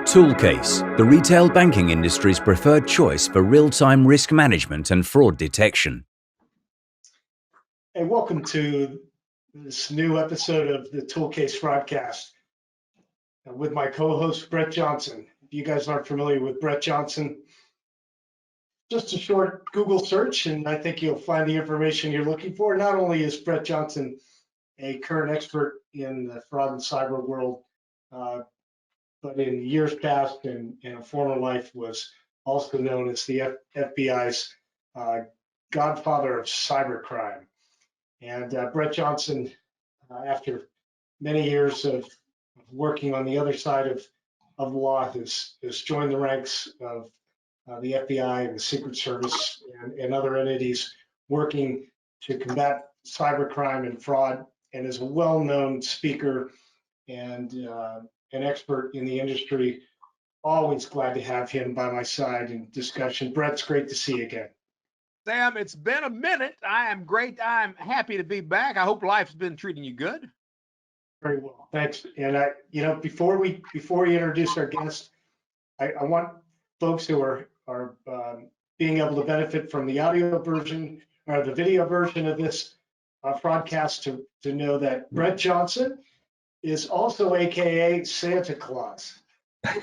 ToolCASE, the retail banking industry's preferred choice for real-time risk management and fraud detection. Hey, welcome to this new episode of the ToolCASE FraudCAST with my co-host, Brett Johnson. If you guys aren't familiar with Brett Johnson, just a short Google search, and I think you'll find the information you're looking for. Not only is Brett Johnson a current expert in the fraud and cyber world, but in years past and in a former life was also known as the FBI's godfather of cybercrime. And Brett Johnson, after many years of working on the other side of the law, has joined the ranks of the FBI and the Secret Service and other entities working to combat cybercrime and fraud, and is a well-known speaker and an expert in the industry. Always glad to have him by my side in discussion. Brett, it's great to see you again. Sam, it's been a minute. I am great. I'm happy to be back. I hope life's been treating you good. Very well, thanks. And before we introduce our guest, I want folks who are being able to benefit from the audio version or the video version of this FraudCAST to know that Brett Johnson is also AKA Santa Claus.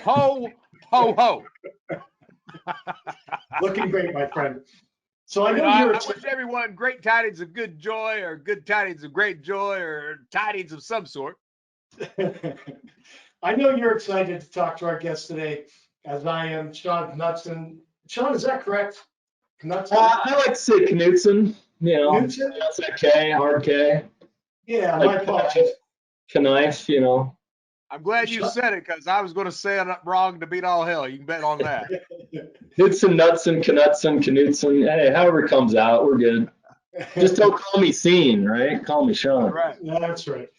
Ho, ho, ho. Looking great, my friend. So I wish everyone great tidings of good joy, or good tidings of great joy, or tidings of some sort. I know you're excited to talk to our guest today, as I am. Sean Knudson. Sean, is that correct? Knudson? I like to say Knudson. You know, Knudson? That's a K, hard K. Yeah, my apologies. Knife, you know. I'm glad you said it, because I was going to say it wrong to beat all hell. You can bet on that. Knudson, Knudson. Hey, however it comes out, we're good. Just don't call me Scene, right? Call me Sean. Right. No, that's right.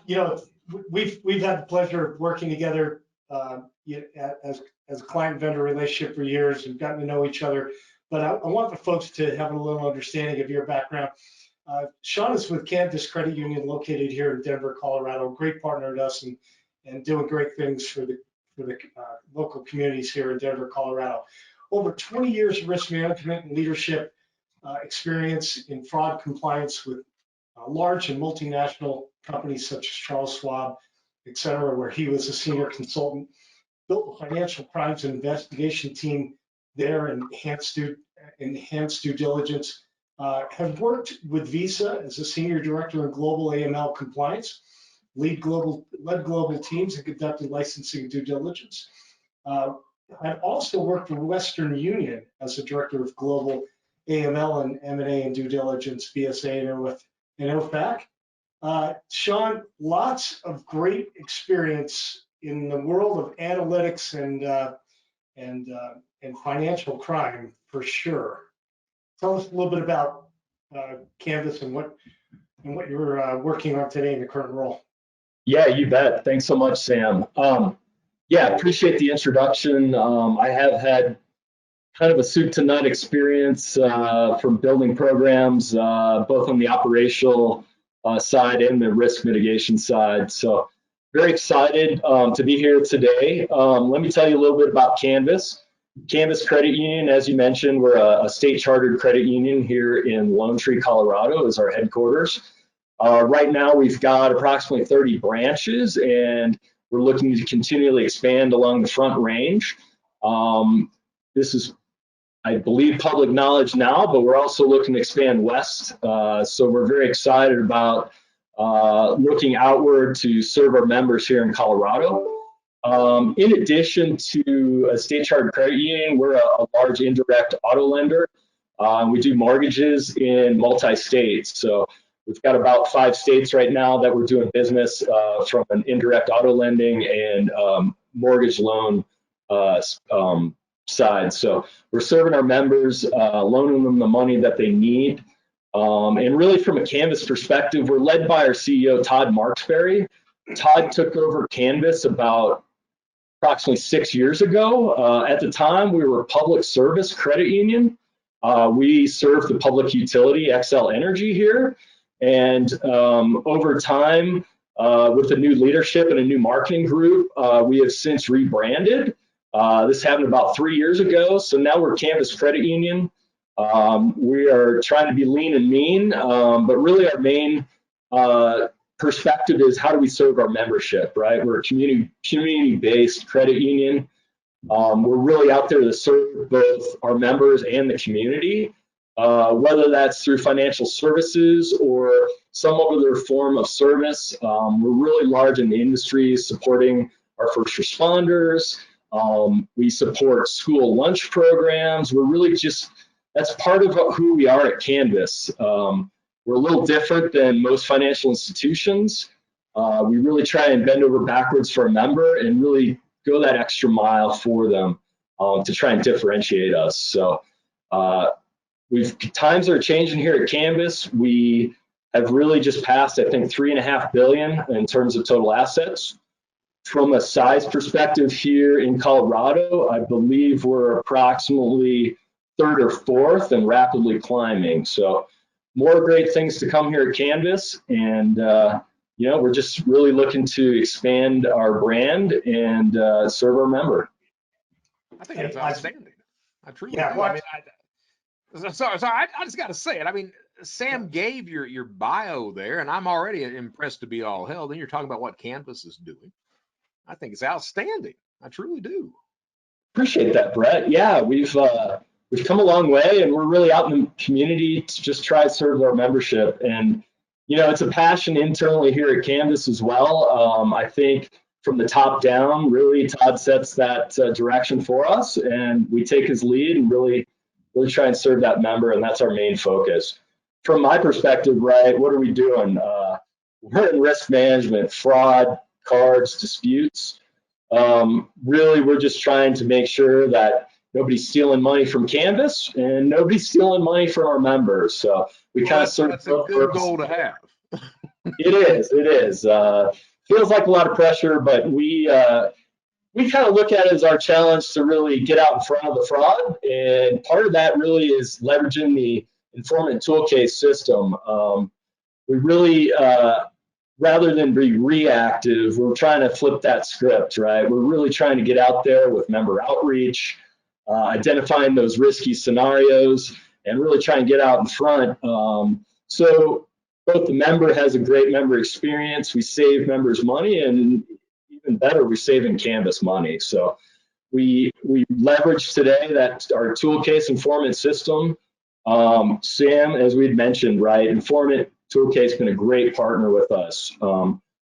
You know, we've had the pleasure of working together as a client-vendor relationship for years. We've gotten to know each other. But I want the folks to have a little understanding of your background. Sean is with Canvas Credit Union, located here in Denver, Colorado. Great partner to us and doing great things for the local communities here in Denver, Colorado. Over 20 years of risk management and leadership experience in fraud compliance with large and multinational companies such as Charles Schwab, et cetera, where he was a senior consultant. Built a financial crimes investigation team there and enhanced due diligence. Have worked with Visa as a senior director in global AML compliance, led global teams and conducted licensing due diligence. I've also worked with Western Union as a director of global AML and M&A and due diligence, BSA and OFAC. Sean, lots of great experience in the world of analytics and financial crime for sure. Tell us a little bit about Canvas and what you're working on today in the current role. Yeah, you bet. Thanks so much, Sam. Yeah, appreciate the introduction. I have had kind of a soup to nut experience from building programs, both on the operational side and the risk mitigation side. So very excited to be here today. Let me tell you a little bit about Canvas. Canvas Credit Union, as you mentioned, we're a state chartered credit union here in Lone Tree, Colorado, is our headquarters. Right now, we've got approximately 30 branches, and we're looking to continually expand along the Front Range. This is, I believe, public knowledge now, but we're also looking to expand west. So we're very excited about looking outward to serve our members here in Colorado. In addition to a state chartered credit union, we're a large indirect auto lender. We do mortgages in multi-states. So we've got about 5 states right now that we're doing business from an indirect auto lending and mortgage loan side. So we're serving our members, loaning them the money that they need. And really from a Canvas perspective, we're led by our CEO, Todd Marksberry. Todd took over Canvas about approximately 6 years ago. At the time, we were a public service credit union. We serve the public utility, XL Energy here. And over time, with a new leadership and a new marketing group. We have since rebranded. This happened about 3 years ago. So now we're Canvas Credit Union. We are trying to be lean and mean, but really our main perspective is how do we serve our membership, right? We're a community-based credit union. We're really out there to serve both our members and the community, whether that's through financial services or some other form of service. We're really large in the industry, supporting our first responders. We support school lunch programs. We're really just, that's part of who we are at Canvas. We're a little different than most financial institutions. We really try and bend over backwards for a member and really go that extra mile for them to try and differentiate us. So times are changing here at Canvas. We have really just passed, I think, $3.5 billion in terms of total assets. From a size perspective here in Colorado, I believe we're approximately third or fourth and rapidly climbing. So more great things to come here at Canvas, and we're just really looking to expand our brand and serve our member. I think it's outstanding. I truly do. Well, I mean, sorry, I just got to say it. I mean, Sam gave your bio there, and I'm already impressed to be all hell. Then you're talking about what Canvas is doing. I think it's outstanding. I truly do. Appreciate that, Brett. Yeah, we've come a long way, and we're really out in the community to just try to serve our membership. And it's a passion internally here at Canvas as well. I think from the top down, really Todd sets that direction for us, and we take his lead and really try and serve that member, and that's our main focus. From my perspective, right, what are we doing? We're in risk management, fraud, cards, disputes. Really, we're just trying to make sure that nobody's stealing money from Canvas and nobody's stealing money from our members. So we kind of serve. That's a good goal to have. It is. Feels like a lot of pressure, but we kind of look at it as our challenge to really get out in front of the fraud. And part of that really is leveraging the informant ToolCASE system. We really, rather than be reactive, we're trying to flip that script, right? We're really trying to get out there with member outreach, identifying those risky scenarios, and really try and get out in front. So both the member has a great member experience, we save members money, and even better, we save in Canvas money. So we leverage today that our ToolCASE informant system. Sam, as we'd mentioned, right, informant ToolCASE has been a great partner with us.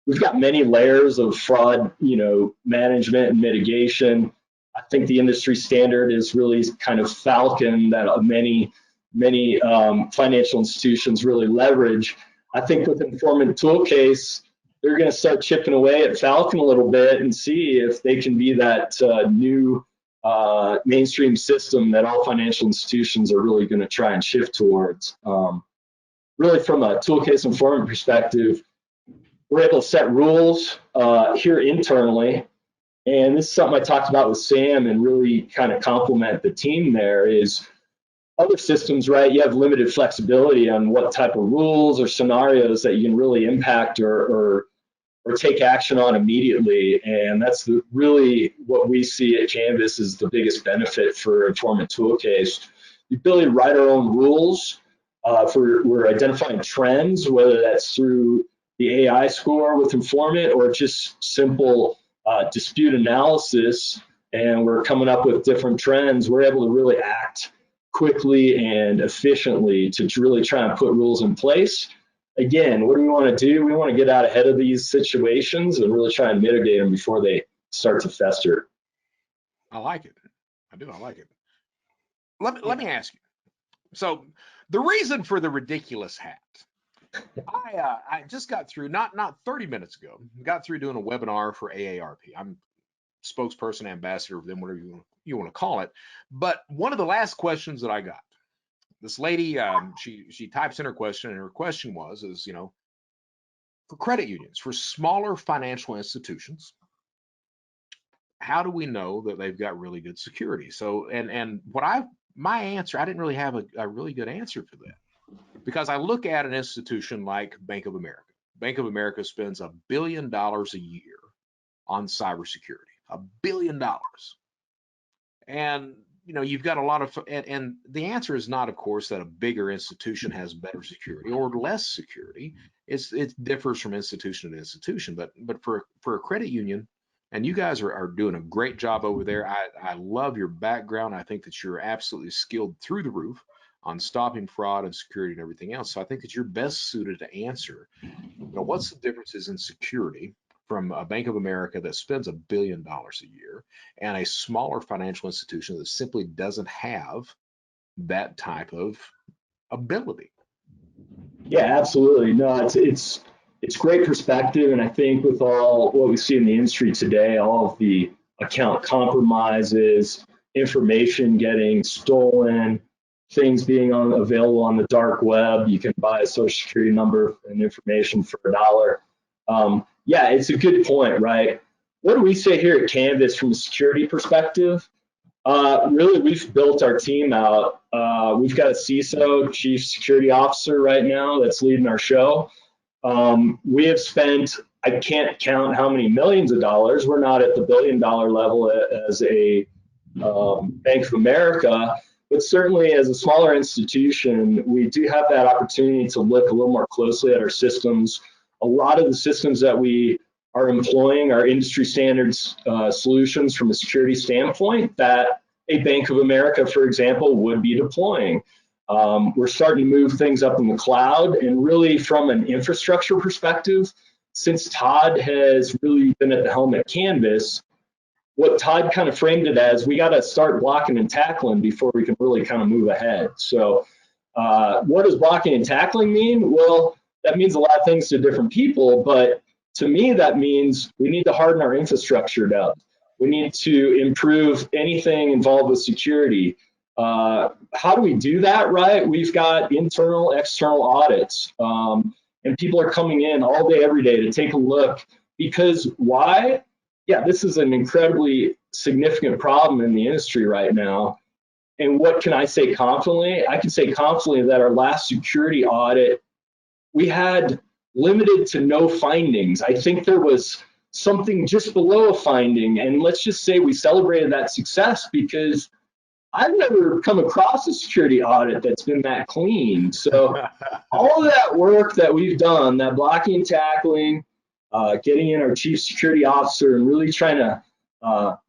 We've got many layers of fraud, management and mitigation. I think the industry standard is really kind of Falcon that many financial institutions really leverage. I think with informant ToolCASE, they're going to start chipping away at Falcon a little bit and see if they can be that new mainstream system that all financial institutions are really going to try and shift towards. Really, from a ToolCASE informant perspective, we're able to set rules here internally. And this is something I talked about with Sam and really kind of complement the team there is other systems, right? You have limited flexibility on what type of rules or scenarios that you can really impact or take action on immediately. And that's really what we see at Canvas is the biggest benefit for informant ToolCASE. The ability to write our own rules. We're identifying trends, whether that's through the AI score with informant or just simple dispute analysis, and we're coming up with different trends. We're able to really act quickly and efficiently to really try and put rules in place. Again, what do we want to do? We want to get out ahead of these situations and really try and mitigate them before they start to fester. I like it. I do. I like it. Let me ask you. So the reason for the ridiculous hat, I just got through, not 30 minutes ago, got through doing a webinar for AARP. I'm spokesperson, ambassador of them, whatever you want to call it. But one of the last questions that I got, this lady, she types in her question, and her question was, for credit unions, for smaller financial institutions, how do we know that they've got really good security? So, and my answer, I didn't really have a really good answer for that, because I look at an institution like Bank of America. Bank of America spends $1 billion a year on cybersecurity. $1 billion. And you've got a lot of, and the answer is not, of course, that a bigger institution has better security or less security. It differs from institution to institution. But for a credit union, and you guys are doing a great job over there. I love your background. I think that you're absolutely skilled through the roof on stopping fraud and security and everything else. So I think that you're best suited to answer, what's the differences in security from a Bank of America that spends $1 billion a year and a smaller financial institution that simply doesn't have that type of ability. Yeah, absolutely. No, it's great perspective, and I think with all what we see in the industry today, all of the account compromises, information getting stolen, things being available on the dark web, you can buy a social security number and information for $1. Yeah, it's a good point, right? What do we say here at Canvas from a security perspective? Really, we've built our team out. We've got a CISO, Chief Security Officer right now, that's leading our show. We have spent, I can't count how many millions of dollars. We're not at the $1 billion level as a Bank of America, but certainly as a smaller institution, we do have that opportunity to look a little more closely at our systems. A lot of the systems that we are employing are industry standards solutions from a security standpoint that a Bank of America, for example, would be deploying. We're starting to move things up in the cloud, and really from an infrastructure perspective, since Todd has really been at the helm at Canvas, what Todd kind of framed it as, we got to start blocking and tackling before we can really kind of move ahead. So what does blocking and tackling mean? Well, that means a lot of things to different people, but to me, that means we need to harden our infrastructure up. We need to improve anything involved with security. How do we do that, right? We've got internal, external audits, and people are coming in all day, every day to take a look. Because why? Yeah, this is an incredibly significant problem in the industry right now. And what can I say confidently? I can say confidently that our last security audit, we had limited to no findings. I think there was something just below a finding, and let's just say we celebrated that success because I've never come across a security audit that's been that clean. So all of that work that we've done, that blocking and tackling, getting in our chief security officer and really trying to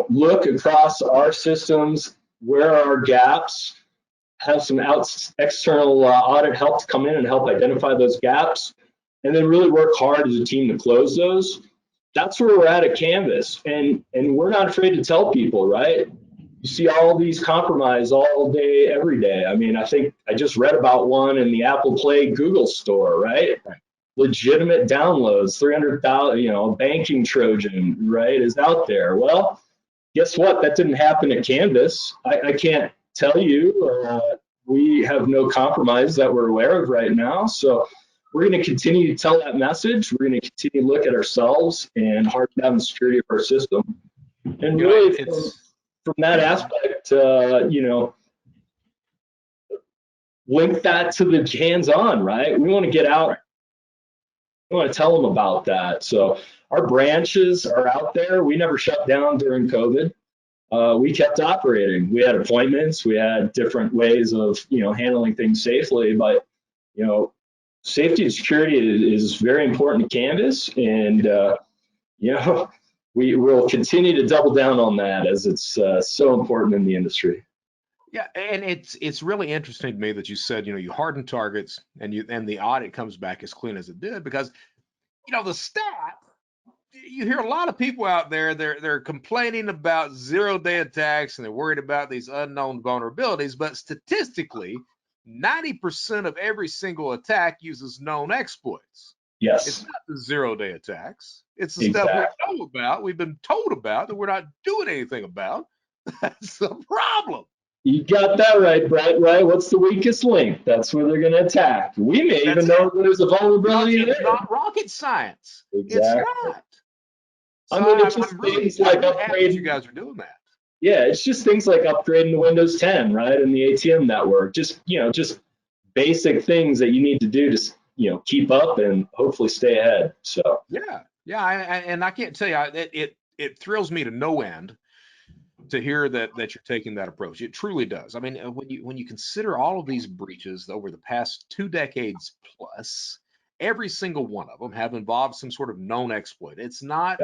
look across our systems, where are our gaps, have some external audit help to come in and help identify those gaps, and then really work hard as a team to close those. That's where we're at Canvas, and we're not afraid to tell people, right? You see all these compromise all day, every day. I mean, I think I just read about one in the Apple Play Google store, right? Legitimate downloads, 300,000, banking Trojan, right, is out there. Well, guess what? That didn't happen at Canvas. I can't tell you. We have no compromise that we're aware of right now. So we're going to continue to tell that message. We're going to continue to look at ourselves and harden down the security of our system. And really, from that aspect, link that to the hands-on, right? We want to get out. We want to tell them about that. So our branches are out there. We never shut down during COVID. We kept operating. We had appointments. We had different ways of, handling things safely. But, safety and security is very important to Canvas. And, we will continue to double down on that as it's so important in the industry. Yeah, and it's really interesting to me that you said, you harden targets and the audit comes back as clean as it did, because, the stat, you hear a lot of people out there, they're complaining about zero-day attacks and they're worried about these unknown vulnerabilities, but statistically, 90% of every single attack uses known exploits. Yes. It's not the zero-day attacks. It's the stuff we know about, we've been told about, that we're not doing anything about. That's the problem. You got that right, Brett, right? What's the weakest link? That's where they're going to attack. We may even know there's a vulnerability there. It's not rocket science. Exactly. It's not. So it's just things like upgrading. You guys are doing that. Yeah, it's just things like upgrading to Windows 10, right, and the ATM network. Just basic things that you need to do to keep up and hopefully stay ahead. So yeah, and I can't tell you, it thrills me to no end to hear that you're taking that approach. It truly does. I mean, when you consider all of these breaches over the past 2 decades plus, every single one of them have involved some sort of known exploit. It's not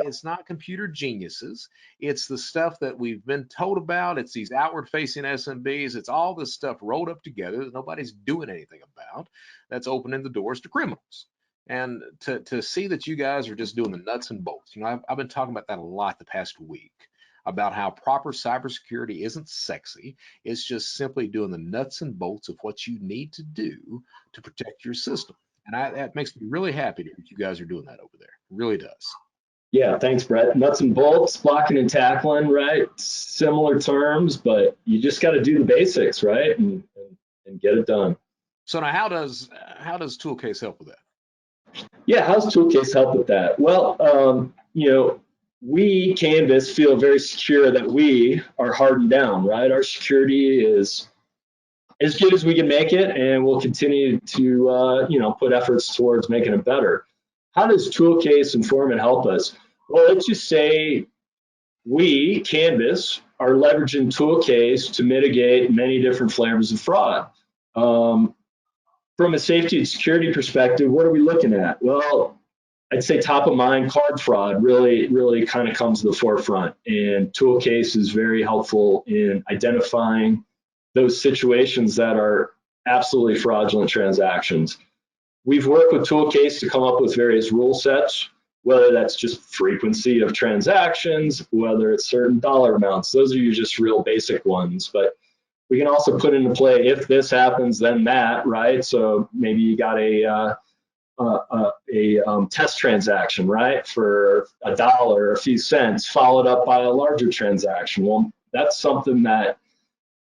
computer geniuses. It's the stuff that we've been told about. It's these outward facing SMBs. It's all this stuff rolled up together that nobody's doing anything about, that's opening the doors to criminals. And to see that you guys are just doing the nuts and bolts. I've been talking about that a lot the past week, about how proper cybersecurity isn't sexy. It's just simply doing the nuts and bolts of what you need to do to protect your system. And that makes me really happy that you guys are doing that over there. It really does. Yeah, thanks, Brett. Nuts and bolts, blocking and tackling, right? Similar terms, but you just got to do the basics, right? And get it done. So now how does ToolCASE help with that? Yeah, how's ToolCASE help with that? Well, we, Canvas, feel very secure that we are hardened down, right? Our security is as good as we can make it, and we'll continue to, put efforts towards making it better. How does ToolCASE Informant help us? Well, let's just say we, Canvas, are leveraging ToolCASE to mitigate many different flavors of fraud. From a safety and security perspective, what are we looking at? Well, I'd say top of mind, card fraud really kind of comes to the forefront, and ToolCASE is very helpful in identifying those situations that are absolutely fraudulent transactions. We've worked with ToolCASE to come up with various rule sets, whether that's just frequency of transactions, whether it's certain dollar amounts. Those are just real basic ones, but we can also put into play if this happens, then that, right? So maybe you got a test transaction, right, for $1, a few cents, followed up by a larger transaction. Well, that's something that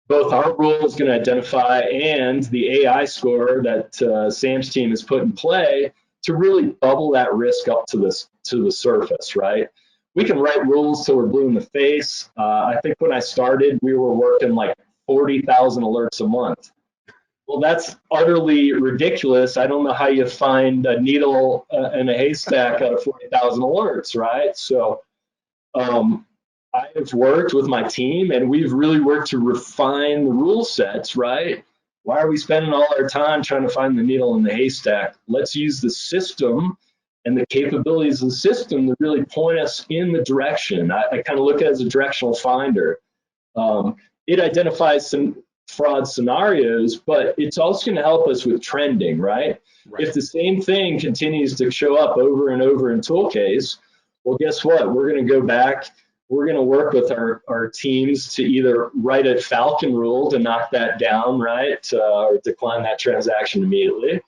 both our rule is going to identify and the AI score that Sam's team has put in play to really bubble that risk up to the surface, right? We can write rules till we're blue in the face. I think when I started, we were working like 40,000 alerts a month. Well, that's utterly ridiculous. I don't know how you find a needle in a haystack out of 40,000 alerts, right? So I have worked with my team, and we've really worked to refine the rule sets, right? Why are we spending all our time trying to find the needle in the haystack? Let's use the system and the capabilities of the system to really point us in the direction. I kind of look at it as a directional finder. It identifies some fraud scenarios, but it's also going to help us with trending, right? If the same thing continues to show up over and over in ToolCASE, well, guess what? We're going to go back. We're going to work with our teams to either write a Falcon rule to knock that down, right, or decline that transaction immediately.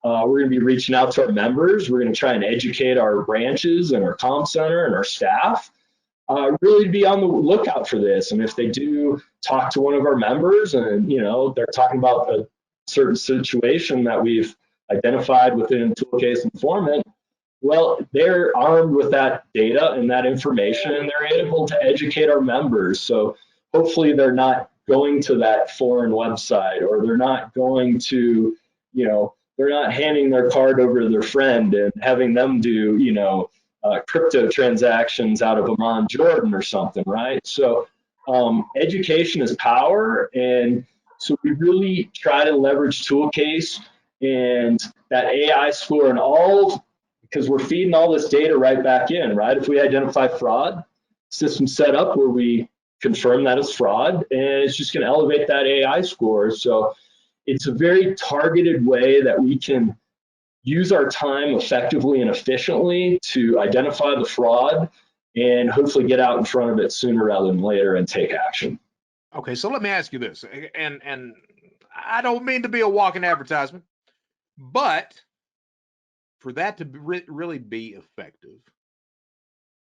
We're going to be reaching out to our members. We're going to try and educate our branches and our comm center and our staff. Really be on the lookout for this. And if they do talk to one of our members and, they're talking about a certain situation that we've identified within ToolCASE Informant, well, they're armed with that data and that information, and they're able to educate our members. So hopefully they're not going to that foreign website, or they're not going to, they're not handing their card over to their friend and having them do, crypto transactions out of Amman, Jordan or something, right? So education is power. And so we really try to leverage ToolCASE and that AI score and all, because we're feeding all this data right back in, right? If we identify fraud, system set up where we confirm that it's fraud, and it's just going to elevate that AI score. So it's a very targeted way that we can use our time effectively and efficiently to identify the fraud and hopefully get out in front of it sooner rather than later and take action. Okay, so let me ask you this, and I don't mean to be a walking advertisement, but for that to really be effective,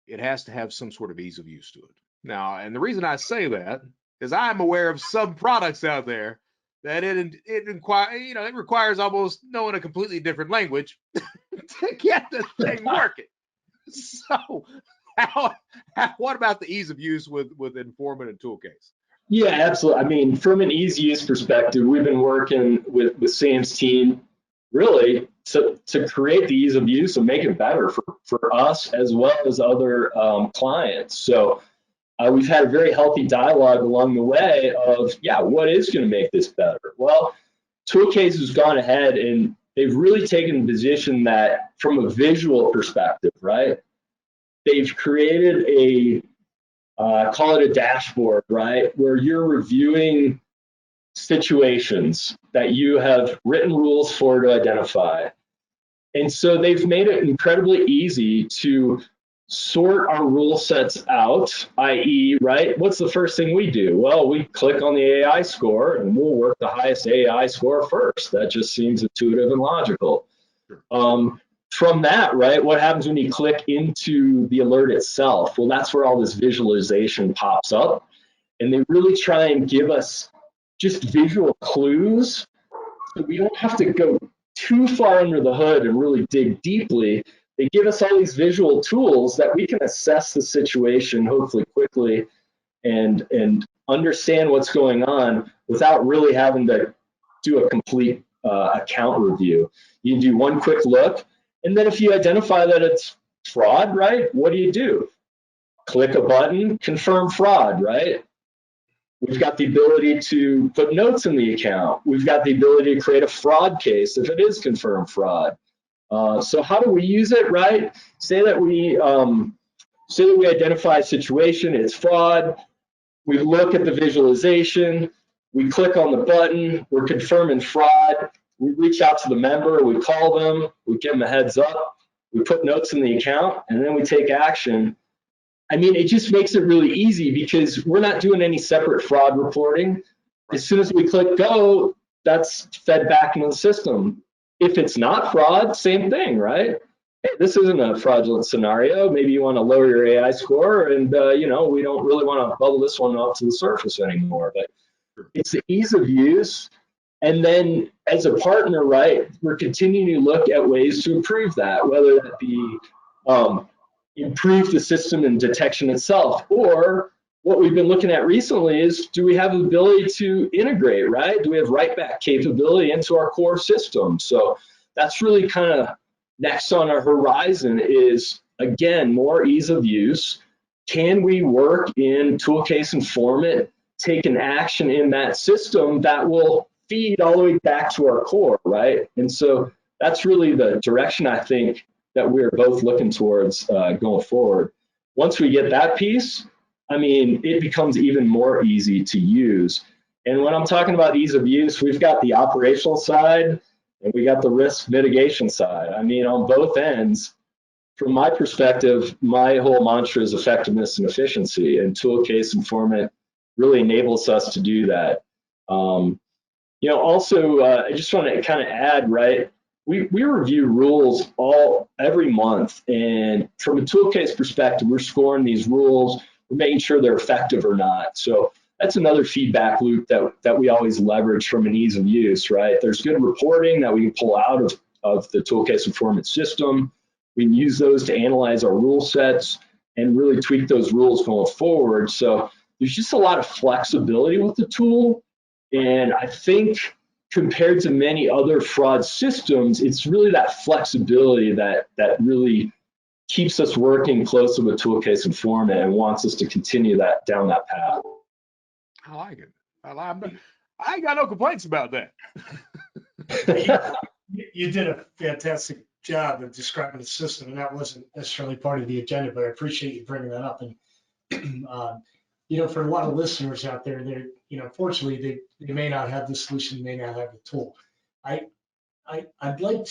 it has to have some sort of ease of use to it. Now, and the reason I say that is I'm aware of some products out there that it requires almost knowing a completely different language to get the thing working. So, what about the ease of use with Informant and ToolCASE? Yeah, absolutely. I mean, from an easy use perspective, we've been working with Sam's team really to create the ease of use and make it better for us as well as other clients. So we've had a very healthy dialogue along the way of, yeah, what is going to make this better? Well, ToolCASE has gone ahead and they've really taken the position that from a visual perspective, right? They've created a, call it a dashboard, right? Where you're reviewing situations that you have written rules for to identify. And so they've made it incredibly easy to sort our rule sets out, i.e., right, what's the first thing we do? Well, we click on the AI score and we'll work the highest AI score first. That just seems intuitive and logical. From that, right, what happens when you click into the alert itself? Well, that's where all this visualization pops up. And they really try and give us just visual clues so we don't have to go too far under the hood and really dig deeply. They give us all these visual tools that we can assess the situation hopefully quickly and understand what's going on without really having to do a complete account review. You can do one quick look, and then if you identify that it's fraud, right, what do? Click a button, confirm fraud, right? We've got the ability to put notes in the account. We've got the ability to create a fraud case if it is confirmed fraud. So how do we use it, right? Say that we identify a situation, it's fraud. We look at the visualization. We click on the button. We're confirming fraud. We reach out to the member. We call them. We give them a heads up. We put notes in the account, and then we take action. I mean, it just makes it really easy because we're not doing any separate fraud reporting. As soon as we click go, that's fed back into the system. If it's not fraud, same thing, right? Hey, this isn't a fraudulent scenario. Maybe you want to lower your AI score, and you know, we don't really want to bubble this one up to the surface anymore. But it's the ease of use. And then as a partner, right, we're continuing to look at ways to improve that, whether that be improve the system and detection itself, or what we've been looking at recently is, do we have the ability to integrate, right? Do we have write back capability into our core system? So that's really kind of next on our horizon is, again, more ease of use. Can we work in ToolCASE and Format, take an action in that system that will feed all the way back to our core, right? And so that's really the direction I think that we're both looking towards going forward. Once we get that piece, I mean, it becomes even more easy to use. And when I'm talking about ease of use, we've got the operational side and we got the risk mitigation side. I mean, on both ends, from my perspective, my whole mantra is effectiveness and efficiency, and ToolCASE and Format really enables us to do that. You know, also, I just want to kind of add, right? We review rules every month, and from a ToolCASE perspective, we're scoring these rules, we're making sure they're effective or not. So that's another feedback loop that we always leverage from an ease of use, right? There's good reporting that we can pull out of the ToolCASE and Format system. We can use those to analyze our rule sets and really tweak those rules going forward. So there's just a lot of flexibility with the tool, and I think compared to many other fraud systems, it's really that flexibility that really keeps us working closely with ToolCASE and Format and wants us to continue down that path. I like it. I ain't got no complaints about that. You did a fantastic job of describing the system, and that wasn't necessarily part of the agenda, but I appreciate you bringing that up. And you know, for a lot of listeners out there, they're, you know, fortunately they may not have the solution, may not have the tool. I'd like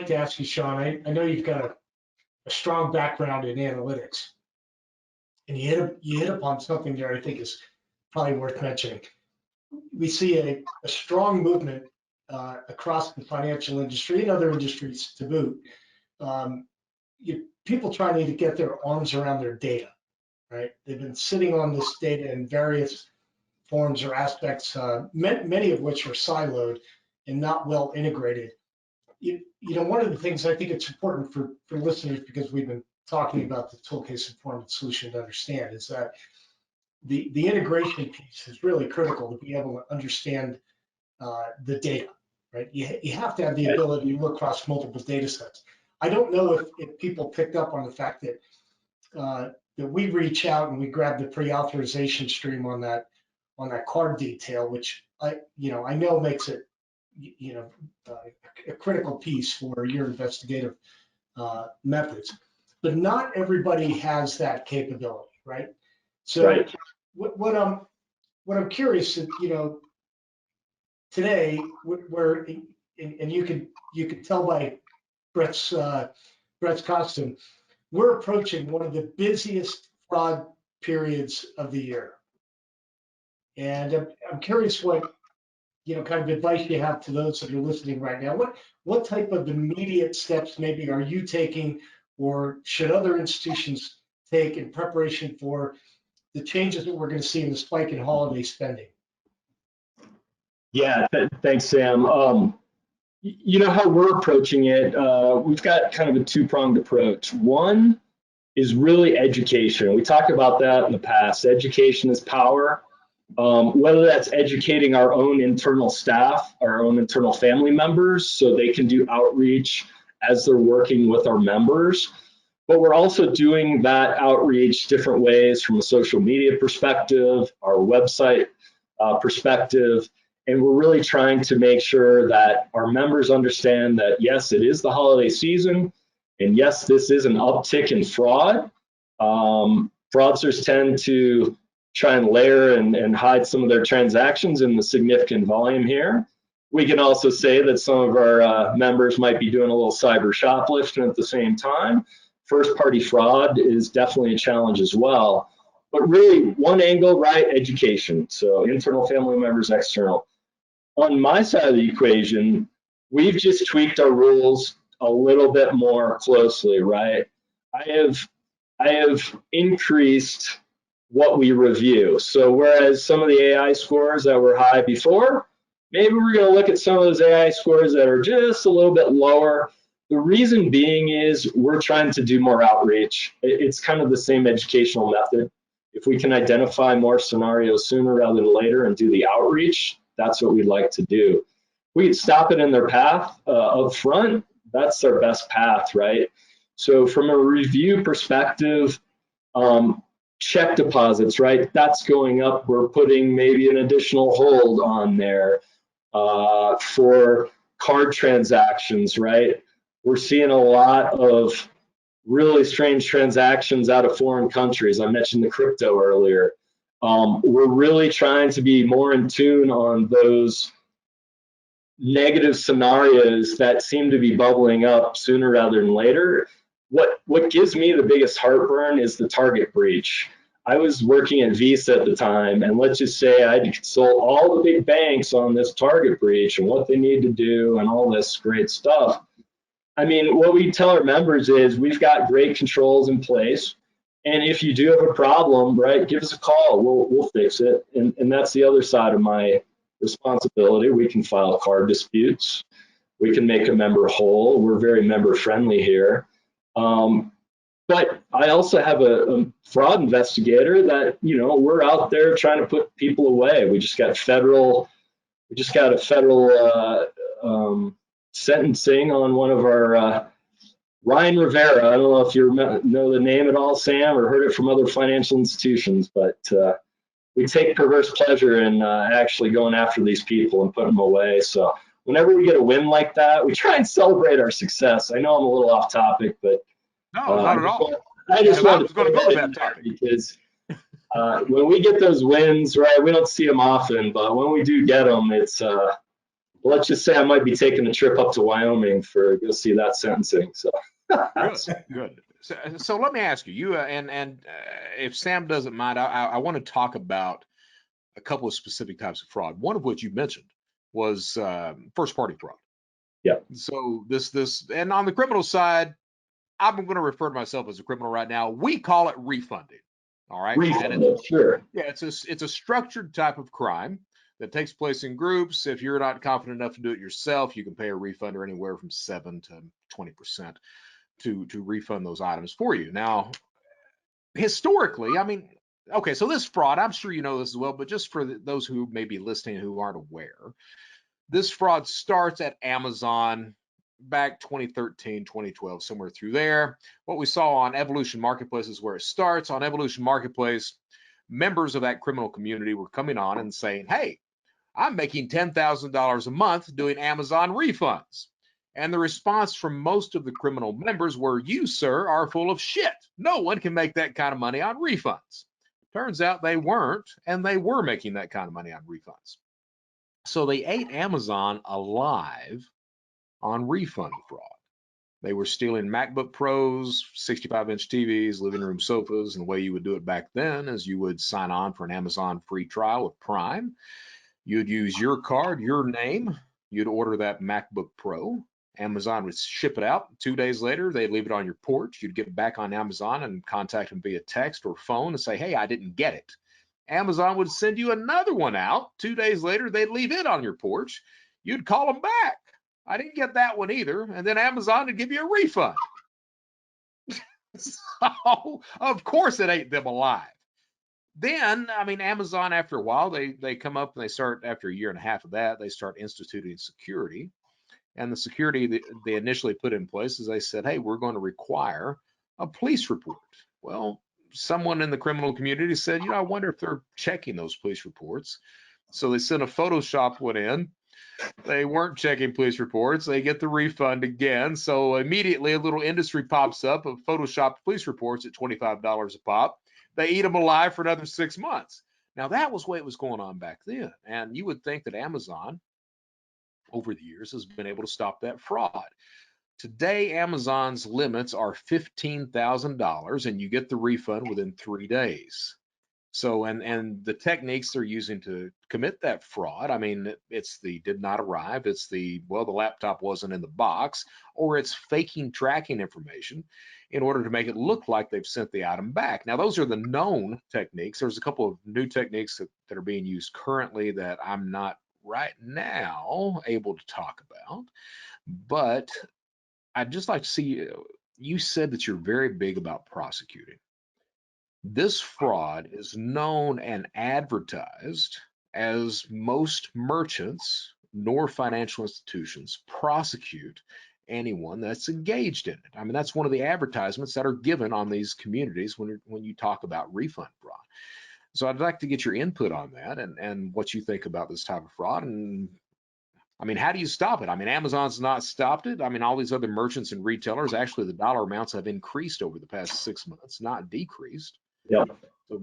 to ask you, Sean. I know you've got a strong background in analytics, and you hit upon something there I think is probably worth mentioning. We see a strong movement across the financial industry and other industries to boot. People trying to get their arms around their data, right? They've been sitting on this data in various forms or aspects, many of which are siloed and not well integrated. You know, one of the things I think it's important for listeners, because we've been talking about the ToolCASE and Format solution to understand, is that the integration piece is really critical to be able to understand the data, right? You have to have the ability to look across multiple data sets. I don't know if people picked up on the fact that that we reach out and we grab the pre-authorization stream on that card detail, which I know makes it a critical piece for your investigative methods, but not everybody has that capability, right? So Right. what I'm curious, today we're and you could tell by Brett's costume, we're approaching one of the busiest fraud periods of the year. And I'm curious what, kind of advice you have to those that are listening right now. What type of immediate steps maybe are you taking, or should other institutions take in preparation for the changes that we're going to see in the spike in holiday spending? Yeah, thanks, Sam. You know how we're approaching it, we've got kind of a two-pronged approach. One is really education. We talked about that in the past. Education is power. Whether that's educating our own internal staff, our own internal family members, so they can do outreach as they're working with our members. But we're also doing that outreach different ways from a social media perspective, our website perspective. And we're really trying to make sure that our members understand that, yes, it is the holiday season. And yes, this is an uptick in fraud. Fraudsters tend to try and layer and hide some of their transactions in the significant volume here. We can also say that some of our members might be doing a little cyber shoplifting at the same time. First-party fraud is definitely a challenge as well. But really, one angle, right, education. So internal family members, external. On my side of the equation, we've just tweaked our rules a little bit more closely, right? I have increased what we review. So whereas some of the AI scores that were high before, maybe we're going to look at some of those AI scores that are just a little bit lower. The reason being is we're trying to do more outreach. It's kind of the same educational method. If we can identify more scenarios sooner rather than later and do the outreach, that's what we'd like to do. We could stop it in their path up front. That's our best path, right? So from a review perspective, check deposits, right? That's going up. We're putting maybe an additional hold on there for card transactions, right? We're seeing a lot of really strange transactions out of foreign countries. I mentioned the crypto earlier. We're really trying to be more in tune on those negative scenarios that seem to be bubbling up sooner rather than later. What gives me the biggest heartburn is the target breach. I was working at Visa at the time, and let's just say I consult all the big banks on this target breach and what they need to do and all this great stuff. I mean, what we tell our members is we've got great controls in place. And if you do have a problem, right, give us a call. We'll fix it. And that's the other side of my responsibility. We can file card disputes. We can make a member whole. We're very member friendly here. But I also have a fraud investigator that, we're out there trying to put people away. We just got a federal sentencing on one of our Ryan Rivera. I don't know if you know the name at all, Sam, or heard it from other financial institutions, but we take perverse pleasure in actually going after these people and putting them away. So whenever we get a win like that, we try and celebrate our success. I know I'm a little off topic, but no, not at all. I just wanted to go to that topic because when we get those wins, right, we don't see them often, but when we do get them, it's let's just say I might be taking a trip up to Wyoming to go see that sentencing. So good. So let me ask you, and if Sam doesn't mind, I want to talk about a couple of specific types of fraud. One of which you mentioned was first-party fraud. Yeah. So this, and on the criminal side, I'm going to refer to myself as a criminal right now. We call it refunding. All right. Refunding, sure. Yeah, it's a structured type of crime that takes place in groups. If you're not confident enough to do it yourself, you can pay a refunder anywhere from 7 to 20% to refund those items for you. Now, historically, I mean, okay, so this fraud, I'm sure you know this as well, but just for those who may be listening who aren't aware, This fraud starts at Amazon back 2013, 2012, somewhere through there. What we saw on Evolution Marketplace is where it starts. On Evolution Marketplace, members of that criminal community were coming on and saying, hey, I'm making $10,000 a month doing Amazon refunds. And the response from most of the criminal members were, you, sir, are full of shit. No one can make that kind of money on refunds. Turns out they weren't, and they were making that kind of money on refunds. So they ate Amazon alive on refund fraud. They were stealing MacBook Pros, 65-inch TVs, living room sofas, and the way you would do it back then is you would sign on for an Amazon free trial with Prime. You'd use your card, your name, you'd order that MacBook Pro. Amazon would ship it out. 2 days later, they'd leave it on your porch. You'd get back on Amazon and contact them via text or phone and say, hey, I didn't get it. Amazon would send you another one out. 2 days later, they'd leave it on your porch. You'd call them back. I didn't get that one either. And then Amazon would give you a refund. So, of course, it ate them alive. Then, I mean, Amazon, after a while, they come up and they start, after a year and a half of that, they start instituting security. And the security that they initially put in place is they said, hey, we're going to require a police report. Well, someone in the criminal community said, I wonder if they're checking those police reports. So they sent a Photoshop one in. They weren't checking police reports. They get the refund again. So immediately a little industry pops up of Photoshopped police reports at $25 a pop. They eat them alive for another 6 months. Now, that was what was going on back then. And you would think that Amazon, over the years, has been able to stop that fraud. Today, Amazon's limits are $15,000, and you get the refund within 3 days. So, and the techniques they're using to commit that fraud, I mean, it's the did not arrive, it's the, well, the laptop wasn't in the box, or it's faking tracking information in order to make it look like they've sent the item back. Now, those are the known techniques. There's a couple of new techniques that are being used currently that I'm not right now able to talk about, but I'd just like to see, you said that you're very big about prosecuting. This fraud is known and advertised as most merchants nor financial institutions prosecute anyone that's engaged in it. I mean, that's one of the advertisements that are given on these communities when you talk about refund fraud. So I'd like to get your input on that and what you think about this type of fraud. And I mean, how do you stop it? I mean, Amazon's not stopped it. I mean, all these other merchants and retailers, actually the dollar amounts have increased over the past 6 months, not decreased. Yeah. So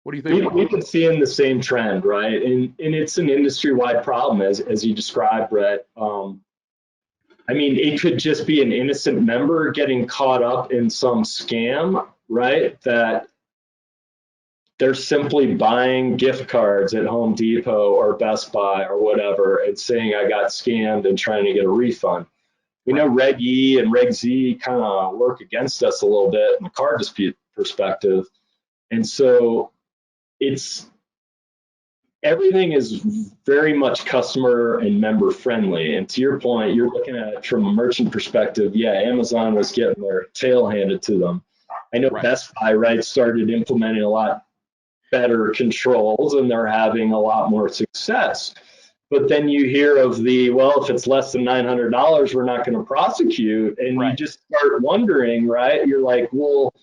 what do you think? We can see in the same trend, right? And it's an industry-wide problem, as you described, Brett. I mean, it could just be an innocent member getting caught up in some scam, right? That they're simply buying gift cards at Home Depot or Best Buy or whatever and saying, I got scammed and trying to get a refund. We know Reg E and Reg Z kind of work against us a little bit in the card dispute perspective. And so everything is very much customer and member friendly. And to your point, you're looking at it from a merchant perspective. Yeah, Amazon was getting their tail handed to them. I know Best Buy, right, started implementing a lot better controls and they're having a lot more success. But then you hear of well, if it's less than $900, we're not going to prosecute. And you just start wondering, right? You're like, well,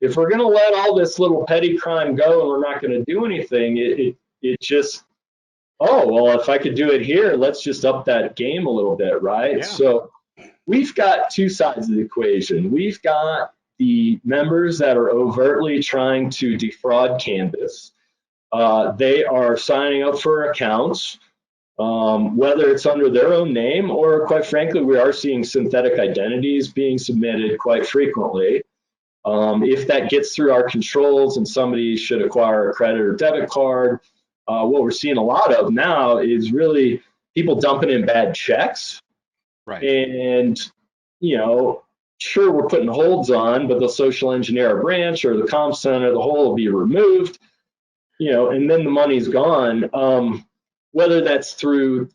if we're going to let all this little petty crime go and we're not going to do anything, it just, oh, well, if I could do it here, let's just up that game a little bit, right? Yeah. So we've got two sides of the equation. We've got the members that are overtly trying to defraud Canvas. They are signing up for accounts, whether it's under their own name or, quite frankly, we are seeing synthetic identities being submitted quite frequently. If that gets through our controls and somebody should acquire a credit or debit card, what we're seeing a lot of now is really people dumping in bad checks. Right. And, sure, we're putting holds on, but they'll social engineer a branch or the comp center, the whole will be removed, and then the money's gone. Whether that's through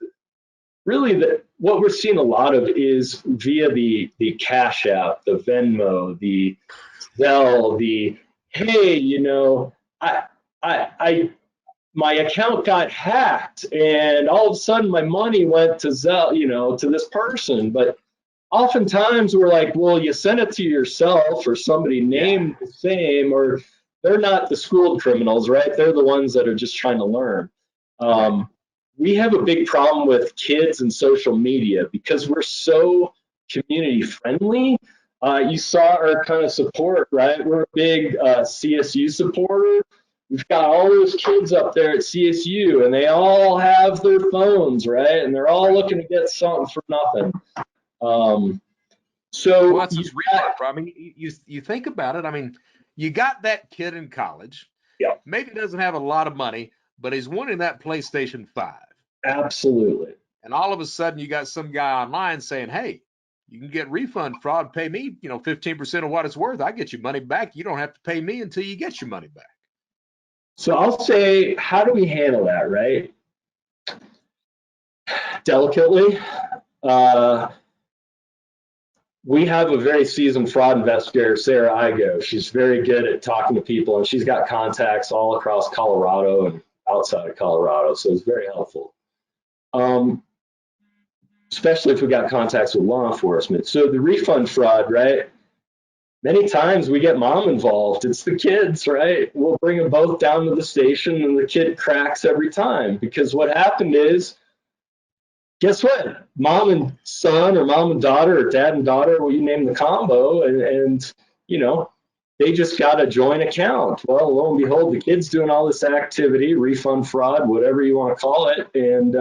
what we're seeing a lot of is via the Cash App, the Venmo, the Zelle, hey, my account got hacked and all of a sudden my money went to Zelle, to this person. But oftentimes we're like, well, you sent it to yourself or somebody named the same, or they're not the schooled criminals, right? They're the ones that are just trying to learn. We have a big problem with kids and social media because we're so community friendly. You saw our kind of support, right? We're a big CSU supporter. We've got all those kids up there at CSU, and they all have their phones, right? And they're all looking to get something for nothing. So well, that's just I mean, you think about it. I mean, you got that kid in college. Yeah. Maybe doesn't have a lot of money, but he's wanting that PlayStation 5. Absolutely. And all of a sudden, you got some guy online saying, "Hey, you can get refund fraud. Pay me, 15% of what it's worth. I get your money back. You don't have to pay me until you get your money back." So I'll say, how do we handle that, right? Delicately. We have a very seasoned fraud investigator, Sarah Igo. She's very good at talking to people, and she's got contacts all across Colorado and outside of Colorado, so it's very helpful. Especially if we got contacts with law enforcement. So the refund fraud, right? Many times we get mom involved. It's the kids, right? We'll bring them both down to the station, and the kid cracks every time because what happened is, guess what? Mom and son, or mom and daughter, or dad and daughter, well, you name the combo, and they just got a joint account. Well, lo and behold, the kid's doing all this activity, refund fraud, whatever you want to call it, and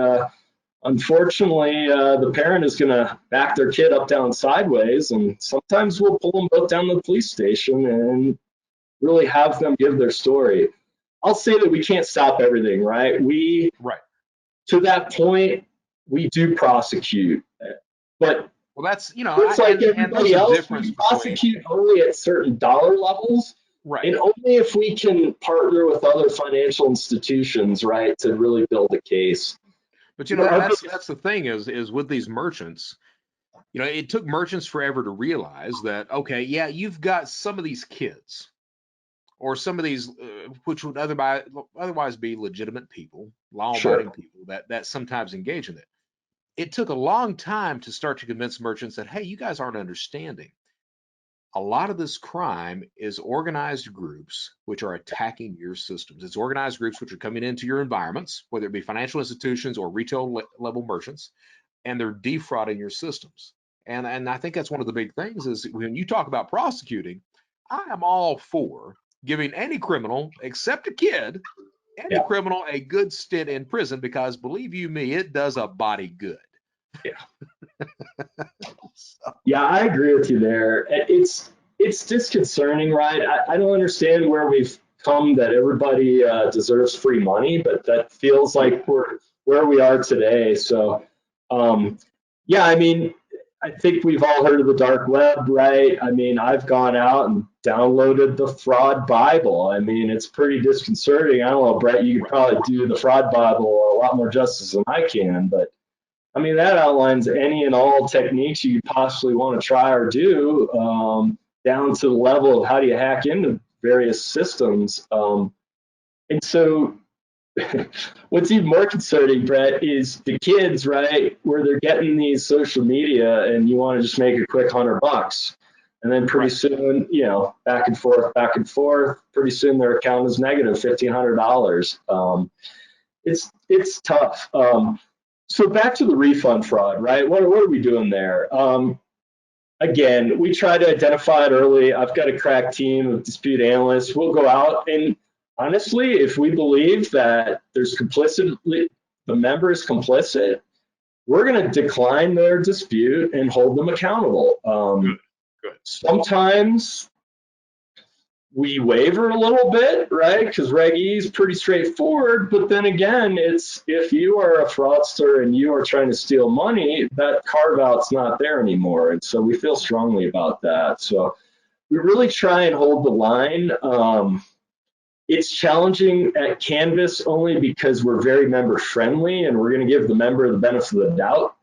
unfortunately, the parent is going to back their kid up, down, sideways, and sometimes we'll pull them both down to the police station and really have them give their story. I'll say that we can't stop everything, right? To that point, we do prosecute, but well, that's it's like everybody else. We prosecute only at certain dollar levels, right? And only if we can partner with other financial institutions, right, to really build a case. But that's the thing is with these merchants, it took merchants forever to realize that, okay, yeah, you've got some of these kids or some of these which would otherwise be legitimate people, law-abiding people that sometimes engage in it. It took a long time to start to convince merchants that, hey, you guys aren't understanding. A lot of this crime is organized groups which are attacking your systems. It's organized groups which are coming into your environments, whether it be financial institutions or retail level merchants, and they're defrauding your systems. And I think that's one of the big things is when you talk about prosecuting, I am all for giving any criminal, except a kid, any criminal a good stint in prison, because believe you me, it does a body good. Yeah, I agree with you there. It's disconcerting, right? I don't understand where we've come that everybody deserves free money, but that feels like we're where we are today. So, yeah, I mean, I think we've all heard of the dark web, right? I mean, I've gone out and downloaded the Fraud Bible. I mean, it's pretty disconcerting. I don't know, Brett, you could probably do the Fraud Bible a lot more justice than I can, but I mean, that outlines any and all techniques you possibly want to try or do, down to the level of how do you hack into various systems. And so what's even more concerning, Brett, is the kids, right, where they're getting these social media and you want to just make a quick $100. And then pretty soon, back and forth, pretty soon their account is negative $1,500. It's tough. So back to the refund fraud, right? What are we doing there? Again, we try to identify it early. I've got a crack team of dispute analysts. We'll go out and honestly, if we believe that there's the member is complicit, we're going to decline their dispute and hold them accountable. Good. Sometimes we waver a little bit, right? Because Reg E is pretty straightforward. But then again, it's if you are a fraudster and you are trying to steal money, that carve out's not there anymore. And so we feel strongly about that. So we really try and hold the line. It's challenging at Canvas only because we're very member friendly and we're going to give the member the benefit of the doubt.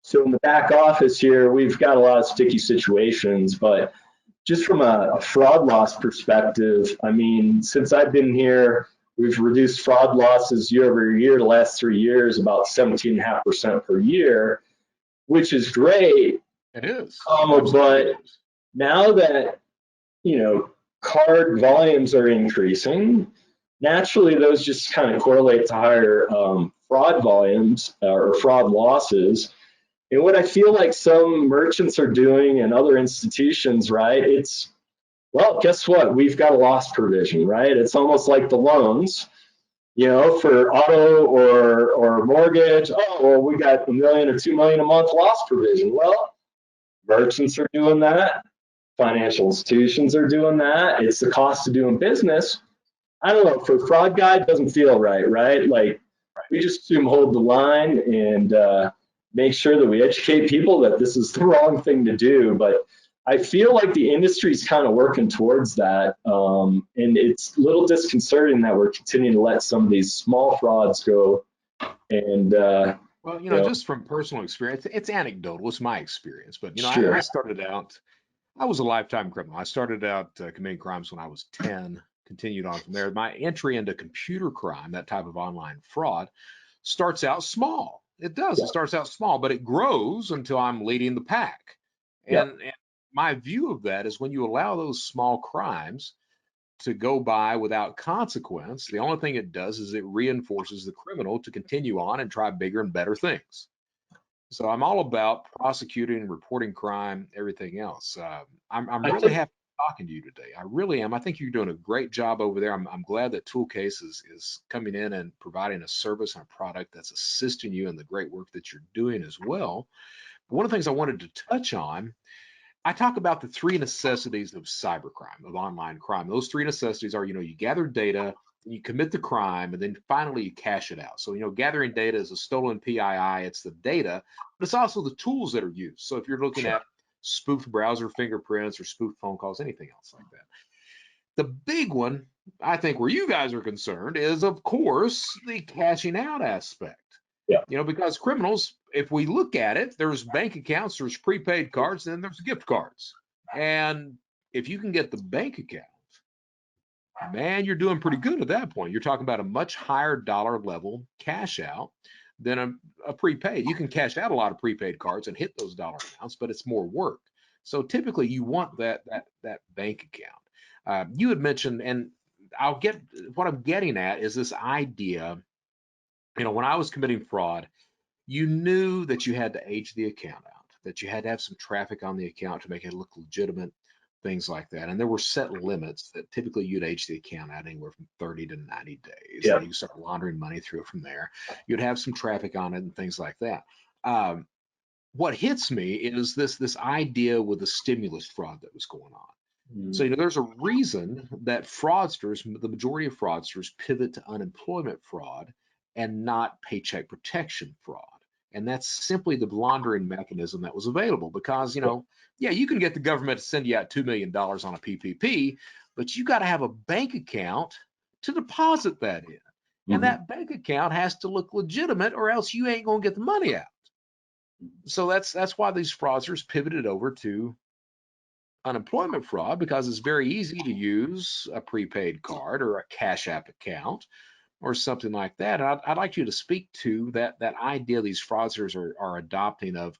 So in the back office here, we've got a lot of sticky situations, but just from a fraud loss perspective, I mean, since I've been here, We've reduced fraud losses year over year the last 3 years, about 17.5% per year, which is great. It is. But now that, card volumes are increasing, naturally those just kind of correlate to higher fraud volumes or fraud losses. And what I feel like some merchants are doing and other institutions, right, it's, well, guess what? We've got a loss provision, right? It's almost like the loans, for auto or mortgage. Oh, well, we got $1 million or $2 million a month loss provision. Well, merchants are doing that. Financial institutions are doing that. It's the cost of doing business. I don't know, for a fraud guy, it doesn't feel right? Like, we just assume hold the line and make sure that we educate people that this is the wrong thing to do. But I feel like the industry's kind of working towards that. And it's a little disconcerting that we're continuing to let some of these small frauds go. And well, just from personal experience, it's anecdotal. It's my experience. But, Sure. I started out, I was a lifetime criminal. I started out committing crimes when I was 10, continued on from there. My entry into computer crime, that type of online fraud, starts out small. It does. Yeah. It starts out small, but it grows until I'm leading the pack. Yeah. And my view of that is when you allow those small crimes to go by without consequence, the only thing it does is it reinforces the criminal to continue on and try bigger and better things. So I'm all about prosecuting, reporting crime, everything else. I'm really happy talking to you today. I really am. I think you're doing a great job over there. I'm glad that ToolCASE is coming in and providing a service and a product that's assisting you in the great work that you're doing as well. But one of the things I wanted to touch on, I talk about the 3 necessities of cybercrime, of online crime. Those 3 necessities are, you gather data, you commit the crime, and then finally you cash it out. So, gathering data is a stolen PII, it's the data, but it's also the tools that are used. So if you're looking at spoofed browser fingerprints or spoofed phone calls, anything else like that. The big one, I think, where you guys are concerned is, of course, the cashing out aspect. Yeah. Because criminals, if we look at it, there's bank accounts, there's prepaid cards, and then there's gift cards. And if you can get the bank account, man, you're doing pretty good at that point. You're talking about a much higher dollar level cash out than a prepaid. You can cash out a lot of prepaid cards and hit those dollar amounts, but it's more work. So typically you want that bank account. You had mentioned, and what I'm getting at is this idea, when I was committing fraud, you knew that you had to age the account out, that you had to have some traffic on the account to make it look legitimate, things like that. And there were set limits that typically you'd age the account out anywhere from 30 to 90 days. Yeah. And you start laundering money through it from there. You'd have some traffic on it and things like that. What hits me is this idea with the stimulus fraud that was going on. So, there's a reason that fraudsters, the majority of fraudsters, pivot to unemployment fraud and not paycheck protection fraud. And that's simply the laundering mechanism that was available because, you can get the government to send you out $2 million on a PPP, but you got to have a bank account to deposit that in. And that bank account has to look legitimate or else you ain't going to get the money out. So that's why these fraudsters pivoted over to unemployment fraud, because it's very easy to use a prepaid card or a Cash App account or something like that. And I'd like you to speak to that idea these fraudsters are adopting of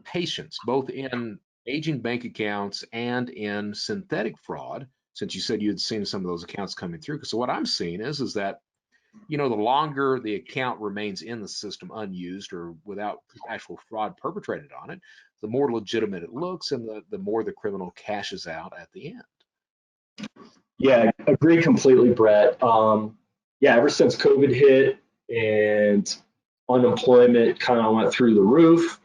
patience, both in aging bank accounts and in synthetic fraud, since you said you had seen some of those accounts coming through. So what I'm seeing is that, the longer the account remains in the system unused or without actual fraud perpetrated on it, the more legitimate it looks and the more the criminal cashes out at the end. Yeah, agree completely, Brett. Ever since COVID hit and unemployment kind of went through the roof,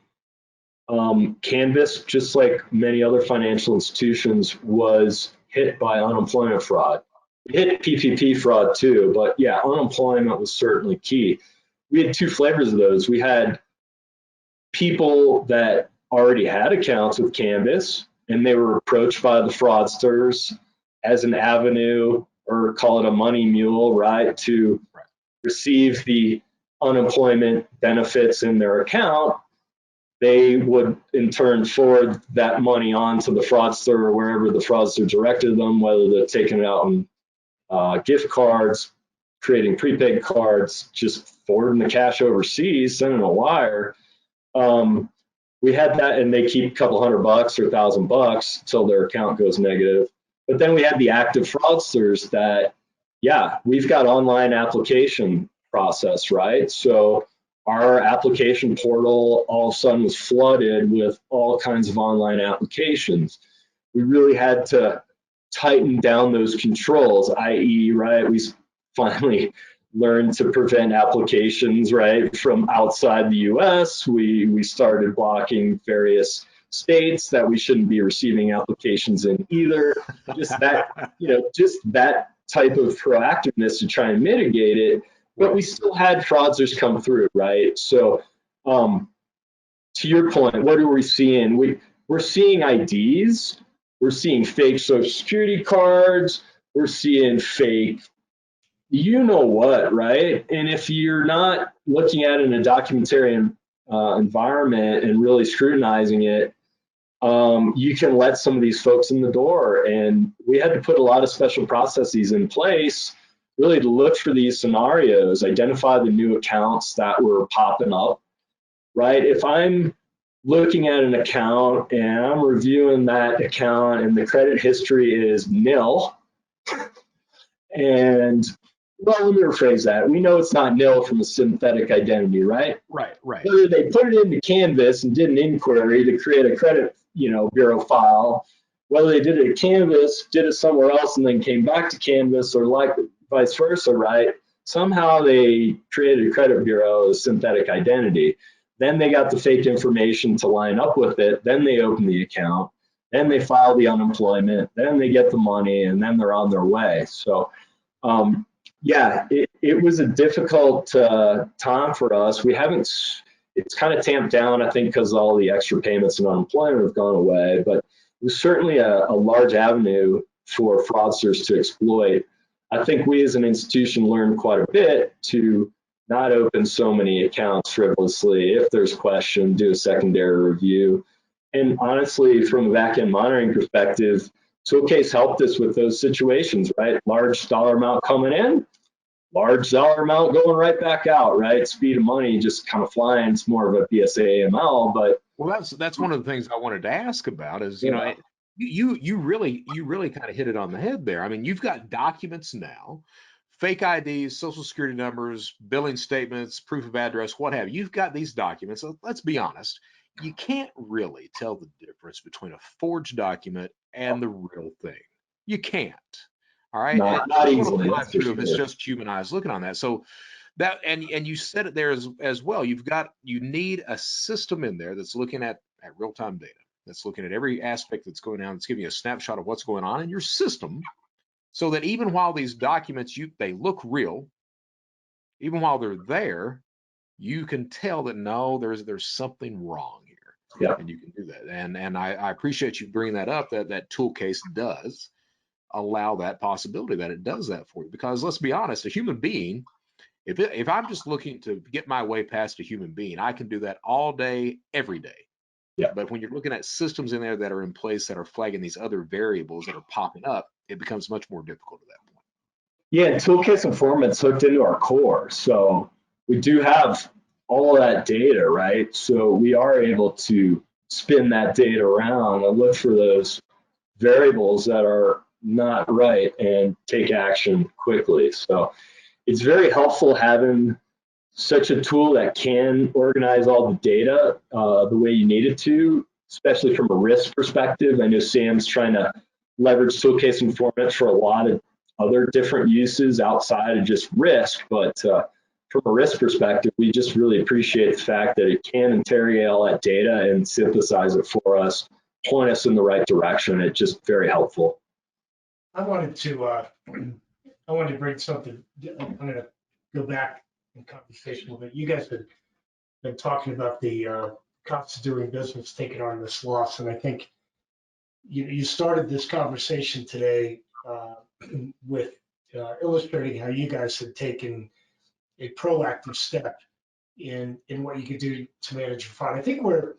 Canvas, just like many other financial institutions, was hit by unemployment fraud. It hit PPP fraud too, but unemployment was certainly key. We had 2 flavors of those. We had people that already had accounts with Canvas, and they were approached by the fraudsters as an avenue, or call it a money mule, right, to receive the unemployment benefits in their account. They would in turn forward that money on to the fraudster or wherever the fraudster directed them, whether they're taking it out on gift cards. creating prepaid cards, just forwarding the cash overseas, sending a wire. We had that, and they keep a couple $100 or $1,000 until their account goes negative. But then we had the active fraudsters that, yeah, we've got online application process, right? So our application portal all of a sudden was flooded with all kinds of online applications. We really had to tighten down those controls, i.e., right, we finally learned to prevent applications, right, from outside the US. We started blocking various states that we shouldn't be receiving applications in either. Just that, just that type of proactiveness to try and mitigate it. But we still had fraudsters come through, right? So to your point, what are we seeing? We're seeing IDs, we're seeing fake Social Security cards, we're seeing fake you know what, right? And if you're not looking at it in a documentary environment and really scrutinizing it, you can let some of these folks in the door. And we had to put a lot of special processes in place really to look for these scenarios, identify the new accounts that were popping up, right? If I'm looking at an account and I'm reviewing that account and the credit history is nil, and well, let me rephrase that. We know it's not nil from a synthetic identity, right? Right. Whether they put it into Canvas and did an inquiry to create a credit, bureau file, whether they did it at Canvas, did it somewhere else, and then came back to Canvas, or like vice versa, right? Somehow they created a credit bureau as synthetic identity. Then they got the fake information to line up with it. Then they open the account. Then they file the unemployment. Then they get the money, and then they're on their way. So. Yeah, it was a difficult time for us. It's kind of tamped down, I think, because all the extra payments and unemployment have gone away, but it was certainly a large avenue for fraudsters to exploit. I think we as an institution learned quite a bit to not open so many accounts frivolously. If there's a question, do a secondary review. And honestly, from a back-end monitoring perspective, ToolCASE helped us with those situations, right? Large dollar amount coming in, large dollar amount going right back out, right? Speed of money just kind of flying. It's more of a BSA AML, but well, that's one of the things I wanted to ask about is, you really kind of hit it on the head there. I mean, you've got documents now, fake IDs, social security numbers, billing statements, proof of address, what have you. You've got these documents. So let's be honest. You can't really tell the difference between a forged document and the real thing. You can't. All right. Not easily. If it's just human eyes looking on that. So that and you said it there as well. You need a system in there that's looking at real-time data, that's looking at every aspect that's going on, that's giving you a snapshot of what's going on in your system, so that even while these documents they look real, even while they're there, you can tell that no, there's something wrong here. Yeah. And you can do that. And I appreciate you bringing that up, that ToolCASE does allow that possibility, that it does that for you. Because let's be honest, a human being, if I'm just looking to get my way past a human being, I can do that all day, every day. Yeah. But when you're looking at systems in there that are in place that are flagging these other variables that are popping up, it becomes much more difficult at that point. Yeah, and ToolCASE Informant's hooked into our core. So we do have all of that data, right? So we are able to spin that data around and look for those variables that are not right and take action quickly. So it's very helpful having such a tool that can organize all the data the way you need it to, especially from a risk perspective. I know Sam's trying to leverage ToolCASE Informant for a lot of other different uses outside of just risk, but from a risk perspective, we just really appreciate the fact that it can interrogate all that data and synthesize it for us, point us in the right direction. It's just very helpful. I wanted to bring something. I'm going to go back in conversation a little bit. You guys have been talking about the cost of doing business taking on this loss, and I think you started this conversation today with illustrating how you guys had taken a proactive step in what you could do to manage your fraud. I think we're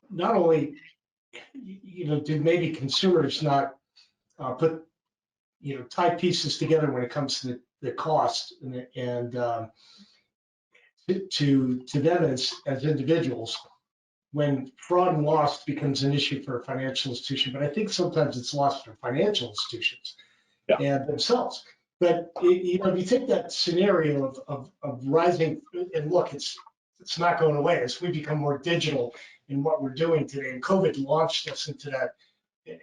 not only, did maybe consumers not tie pieces together when it comes to the cost and to them as individuals when fraud and loss becomes an issue for a financial institution. But I think sometimes it's lost for financial institutions and themselves. But you know, if you take that scenario of rising, and look, it's not going away as we become more digital in what we're doing today. And COVID launched us into that,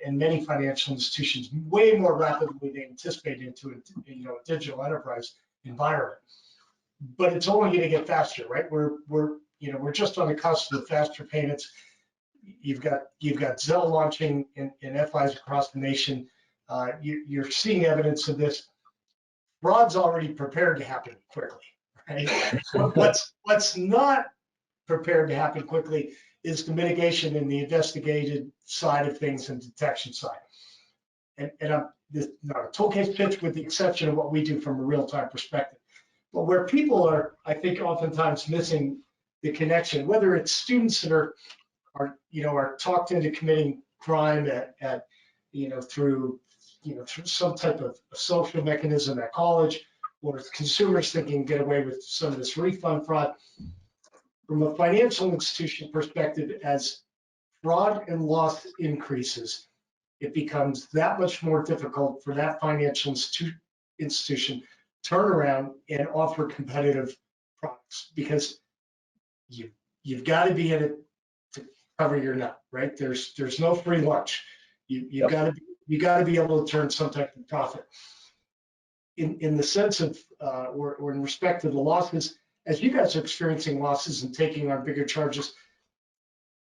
and many financial institutions way more rapidly than anticipated into a digital enterprise environment. But it's only going to get faster, right? We're just on the cusp of faster payments. You've got Zelle launching in FIs across the nation. You're seeing evidence of this. Fraud's already prepared to happen quickly, right? What's not prepared to happen quickly is the mitigation and the investigated side of things and detection side. And this ToolCASE pitch with the exception of what we do from a real-time perspective. But where people are, I think, oftentimes missing the connection, whether it's students that are talked into committing crime through some type of social mechanism at college, or consumers thinking get away with some of this refund fraud. From a financial institution perspective, as fraud and loss increases, it becomes that much more difficult for that financial institution to turn around and offer competitive products, because you've got to be in it to cover your nut, right? There's no free lunch. You got to be able to turn some type of profit. In the sense of or in respect to the losses, as you guys are experiencing losses and taking on bigger charges,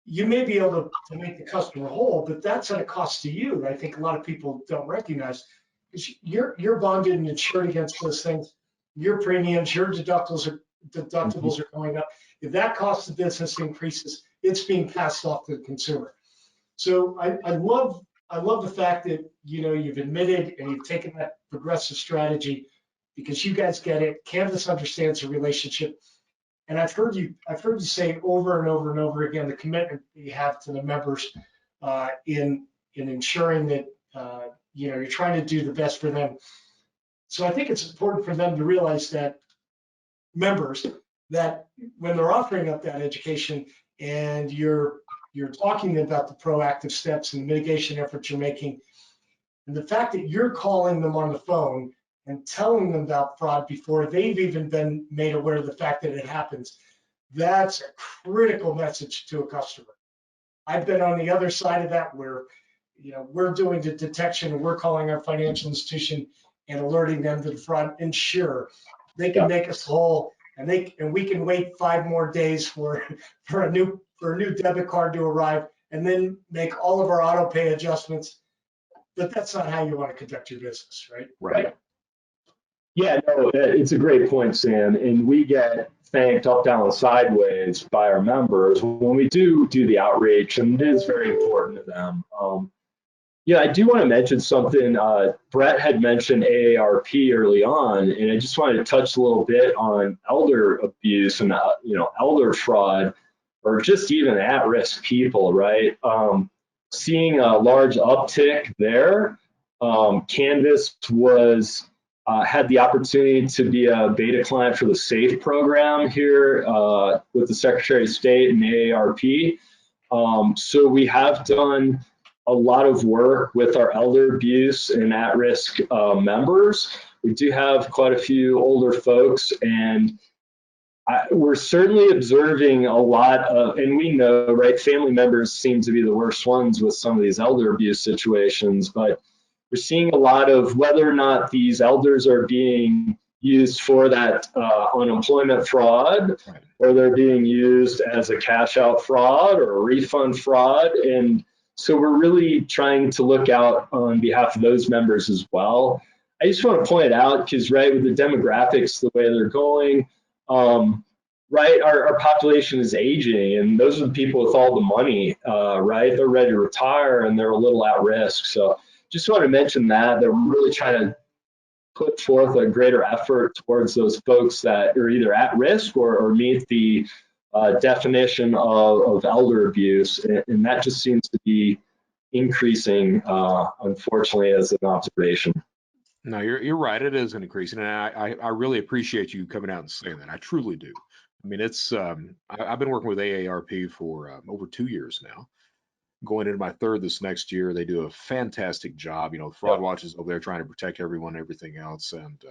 you may be able to make the customer whole, but that's at a cost to you. I think a lot of people don't recognize, because you're bonded and insured against those things. Your premiums, your deductibles are going up. If that cost of business increases, it's being passed off to the consumer. So I love the fact that you've admitted and you've taken that progressive strategy, because you guys get it. Canvas understands the relationship, and I've heard you say over and over and over again the commitment that you have to the members in ensuring that you're trying to do the best for them. So I think it's important for them to realize that members, that when they're offering up that education and you're talking about the proactive steps and the mitigation efforts you're making, and the fact that you're calling them on the phone and telling them about fraud before they've even been made aware of the fact that it happens, that's a critical message to a customer. I've been on the other side of that, where we're doing the detection and we're calling our financial institution and alerting them to the fraud. And sure, they can make us whole, and we can wait 5 more days for a new debit card to arrive, and then make all of our auto pay adjustments. But that's not how you want to conduct your business, right? Right. Yeah, no, it's a great point, Sam. And we get thanked up, down, and sideways by our members when we do the outreach, and it is very important to them. I do want to mention something. Brett had mentioned AARP early on, and I just wanted to touch a little bit on elder abuse and elder fraud, or just even at-risk people, right? Seeing a large uptick there. Canvas had the opportunity to be a beta client for the SAFE program here with the Secretary of State and AARP. So we have done a lot of work with our elder abuse and at-risk members. We do have quite a few older folks, and we're certainly observing a lot of, and we know, right, family members seem to be the worst ones with some of these elder abuse situations, but we're seeing a lot of whether or not these elders are being used for that unemployment fraud, or they're being used as a cash out fraud or a refund fraud. And so we're really trying to look out on behalf of those members as well. I just want to point out, because right, with the demographics, the way they're going, right, our population is aging, and those are the people with all the money, right? They're ready to retire and they're a little at risk. So just want to mention that we're really trying to put forth a greater effort towards those folks that are either at risk or meet the definition of elder abuse, and that just seems to be increasing, unfortunately, as an observation. No, you're right. It is increasing, and I really appreciate you coming out and saying that. I truly do. I mean, it's I've been working with AARP for over 2 years now, going into my third this next year. They do a fantastic job. You know, Fraud Watch is over there trying to protect everyone, and everything else, and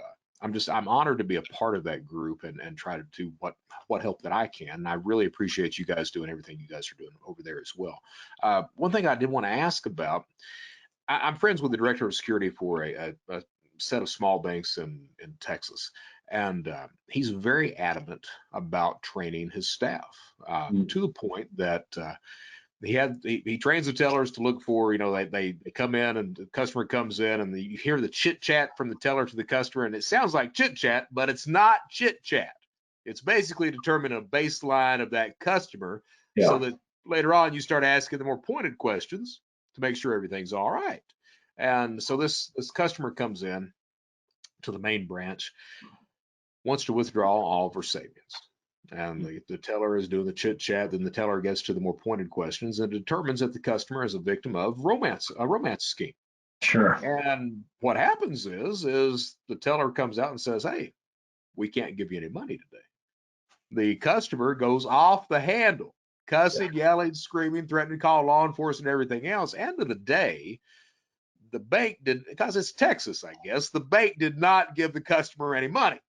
I'm honored to be a part of that group and try to do what help that I can. And I really appreciate you guys doing everything you guys are doing over there as well. One thing I did want to ask about. I'm friends with the director of security for a set of small banks in Texas, and he's very adamant about training his staff to the point that he trains the tellers to look for, you know, they come in and the customer comes in and you hear the chit chat from the teller to the customer, and it sounds like chit chat, but it's not chit chat. It's basically determining a baseline of that customer so that later on you start asking the more pointed questions to make sure everything's all right. And so this customer comes in to the main branch, wants to withdraw all of her savings. And the teller is doing the chit chat. Then the teller gets to the more pointed questions and determines that the customer is a victim of a romance scheme. Sure. And what happens is the teller comes out and says, "Hey, we can't give you any money today." The customer goes off the handle, cussing, yelling, screaming, threatening to call law enforcement, and everything else. End of the day, the bank did, because it's Texas, I guess, the bank did not give the customer any money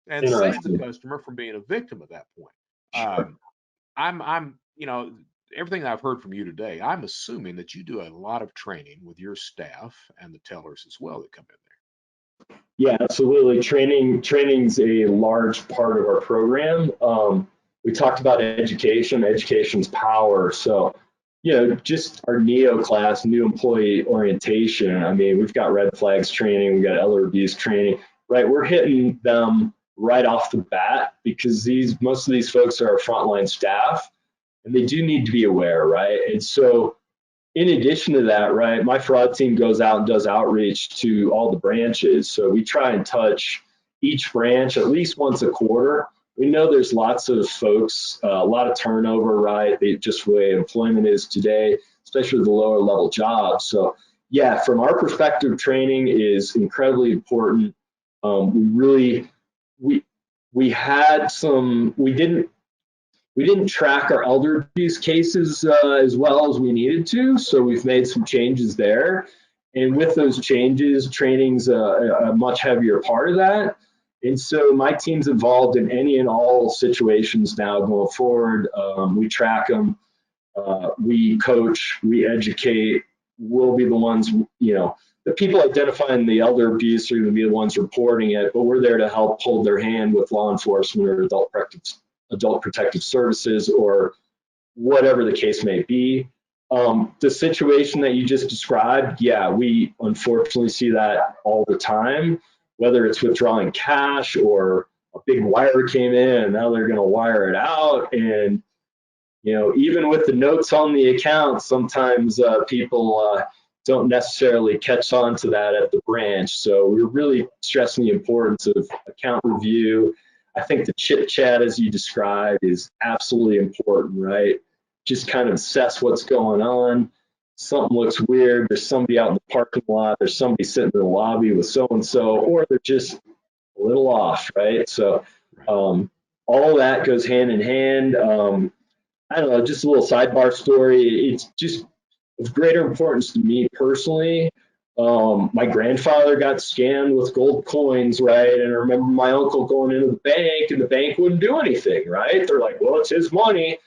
and saved the customer from being a victim at that point. Sure. I'm, you know, everything I've heard from you today, I'm assuming that you do a lot of training with your staff and the tellers as well that come in there. Yeah, absolutely. Training's a large part of our program. We talked about education. Education's power. So, you know, just our NEO class, new employee orientation. I mean, we've got red flags training, we've got elder abuse training, right? We're hitting them right off the bat because most of these folks are our frontline staff, and they do need to be aware, right? And so, in addition to that, right, my fraud team goes out and does outreach to all the branches. So we try and touch each branch at least once a quarter. We know there's lots of folks, a lot of turnover, right? Just the way employment is today, especially with the lower level jobs. So yeah, from our perspective, training is incredibly important. We didn't track our elder abuse cases as well as we needed to, so we've made some changes there. And with those changes, training's a much heavier part of that. And so my team's involved in any and all situations now going forward. We track them, we coach, we educate. We'll be the ones, you know, the people identifying the elder abuse are going to be the ones reporting it, but we're there to help hold their hand with law enforcement or adult protective services or whatever the case may be. The situation that you just described, yeah, we unfortunately see that all the time, whether it's withdrawing cash or a big wire came in and now they're going to wire it out. And, you know, even with the notes on the account, sometimes people don't necessarily catch on to that at the branch. So we're really stressing the importance of account review. I think the chit chat, as you described, is absolutely important, right? Just kind of assess what's going on. Something looks weird. There's somebody out in the parking lot. There's somebody sitting in the lobby with so-and-so, or they're just a little off, right? So all of that goes hand in hand. I don't know, just a little sidebar story. It's just of greater importance to me personally. My grandfather got scammed with gold coins, right? And I remember my uncle going into the bank and the bank wouldn't do anything, right? They're like, well, it's his money.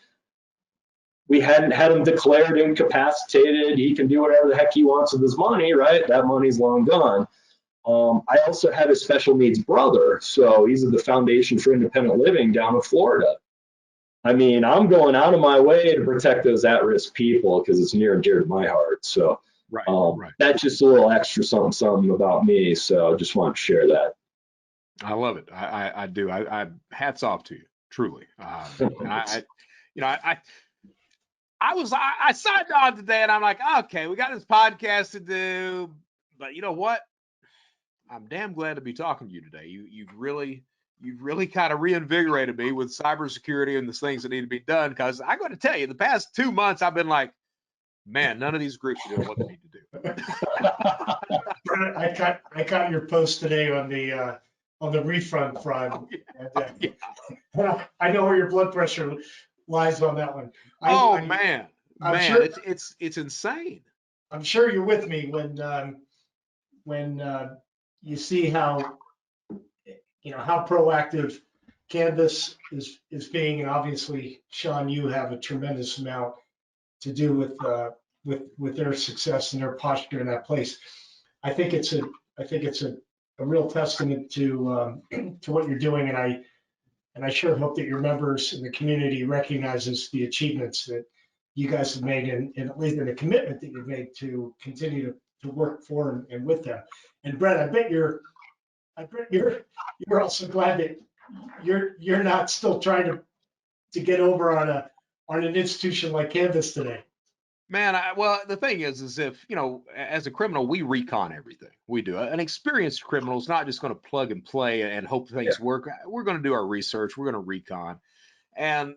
We hadn't had him declared incapacitated. He can do whatever the heck he wants with his money, right? That money's long gone. I also have a special needs brother. So he's at the Foundation for Independent Living down in Florida. I mean, I'm going out of my way to protect those at-risk people because it's near and dear to my heart. So that's just a little extra something about me. So I just want to share that. I love it. I do. I hats off to you, truly. I signed on today and I'm like, okay, we got this podcast to do, but you know what? I'm damn glad to be talking to you today. You've really kind of reinvigorated me with cybersecurity and the things that need to be done. Because I'm going to tell you, the past 2 months, I've been like, man, none of these groups are doing what they need to do. Brett, I caught your post today on the refund fraud. And, I know where your blood pressure lies on that one. Man, I'm sure, it's insane. I'm sure you're with me when you see how how proactive Canvas is being, and obviously, Sean, you have a tremendous amount to do with their success and their posture in that place. I think it's a real testament to what you're doing, and I sure hope that your members in the community recognizes the achievements that you guys have made, and at least in the commitment that you've made to continue to work for and with them. And Brett, I bet you're also glad that you're not still trying to get over on an institution like Canvas today. Man, well, the thing is if, as a criminal, we recon everything. We do. An experienced criminal is not just going to plug and play and hope things work. We're going to do our research. We're going to recon. And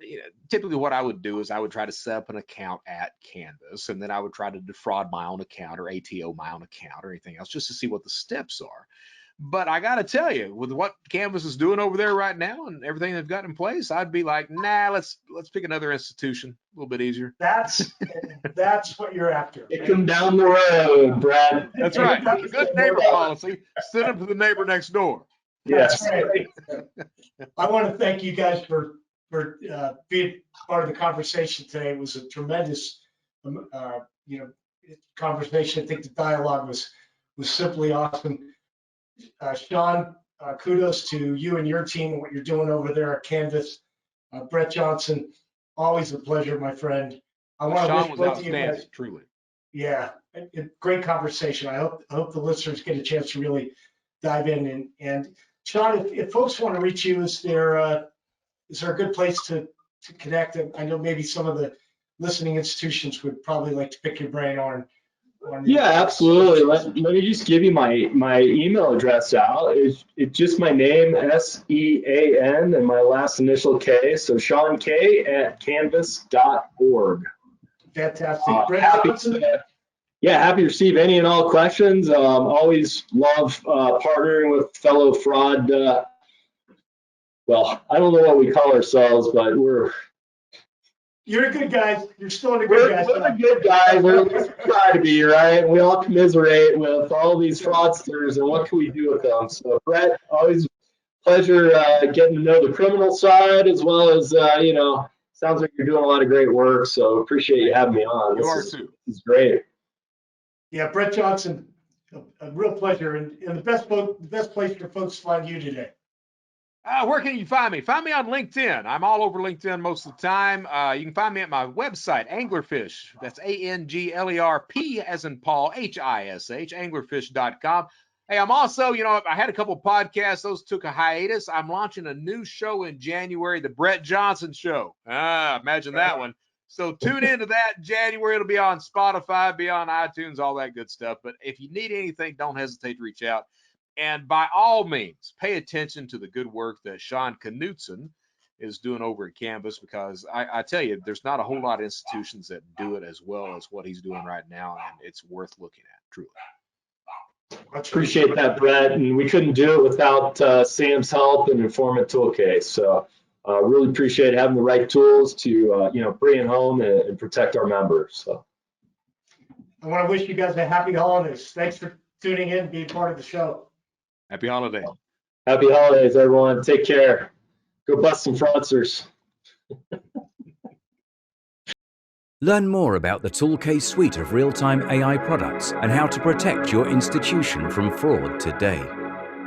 typically what I would do is I would try to set up an account at Canvas, and then I would try to defraud my own account or ATO my own account or anything else just to see what the steps are. But I got to tell you, with what Canvas is doing over there right now and everything they've got in place, I'd be like, nah, let's pick another institution, a little bit easier. That's what you're after. Kick them down the road, Brad. That's right. Good neighbor policy. Send them to the neighbor next door. That's right. I want to thank you guys for being part of the conversation today. It was a tremendous, conversation. I think the dialogue was simply awesome. Sean, kudos to you and your team and what you're doing over there at Canvas. Brett Johnson, always a pleasure, my friend. I want to wish both of you guys, truly. Yeah, great conversation. I hope the listeners get a chance to really dive in. And Sean, if folks want to reach you, is there a good place to connect? I know maybe some of the listening institutions would probably like to pick your brain on. Yeah, absolutely. Let me just give you my email address out. It's just my name, SEAN, and my last initial K. So Sean K at canvas.org. Fantastic. Happy to receive any and all questions. Always love partnering with fellow fraud. Well, I don't know what we call ourselves, but you're a good guy. You're still a good guy. We're the good guys. We're trying to be, right? We all commiserate with all these fraudsters, and what can we do with them? So, Brett, always pleasure getting to know the criminal side as well as, sounds like you're doing a lot of great work. So appreciate you having me on. This is great. Yeah, Brett Johnson, a real pleasure, and the best place for folks to find you today. Where can you find me? Find me on LinkedIn. I'm all over LinkedIn most of the time. You can find me at my website, Anglerfish. That's ANGLERP as in Paul, HISH, anglerfish.com. Hey, I'm also, I had a couple of podcasts. Those took a hiatus. I'm launching a new show in January, the Brett Johnson Show. Imagine that one. So tune into that in January. It'll be on Spotify, be on iTunes, all that good stuff. But if you need anything, don't hesitate to reach out. And by all means, pay attention to the good work that Sean Knudson is doing over at Canvas, because I tell you, there's not a whole lot of institutions that do it as well as what he's doing right now, and it's worth looking at, truly. Appreciate that, Brett. And we couldn't do it without Sam's help and Informant ToolCASE. So really appreciate having the right tools to, bring it home and protect our members. So I want to wish you guys a happy holidays. Thanks for tuning in and being part of the show. Happy holiday. Happy holidays, everyone. Take care. Go bust some fraudsters. Learn more about the ToolCASE suite of real-time AI products and how to protect your institution from fraud today.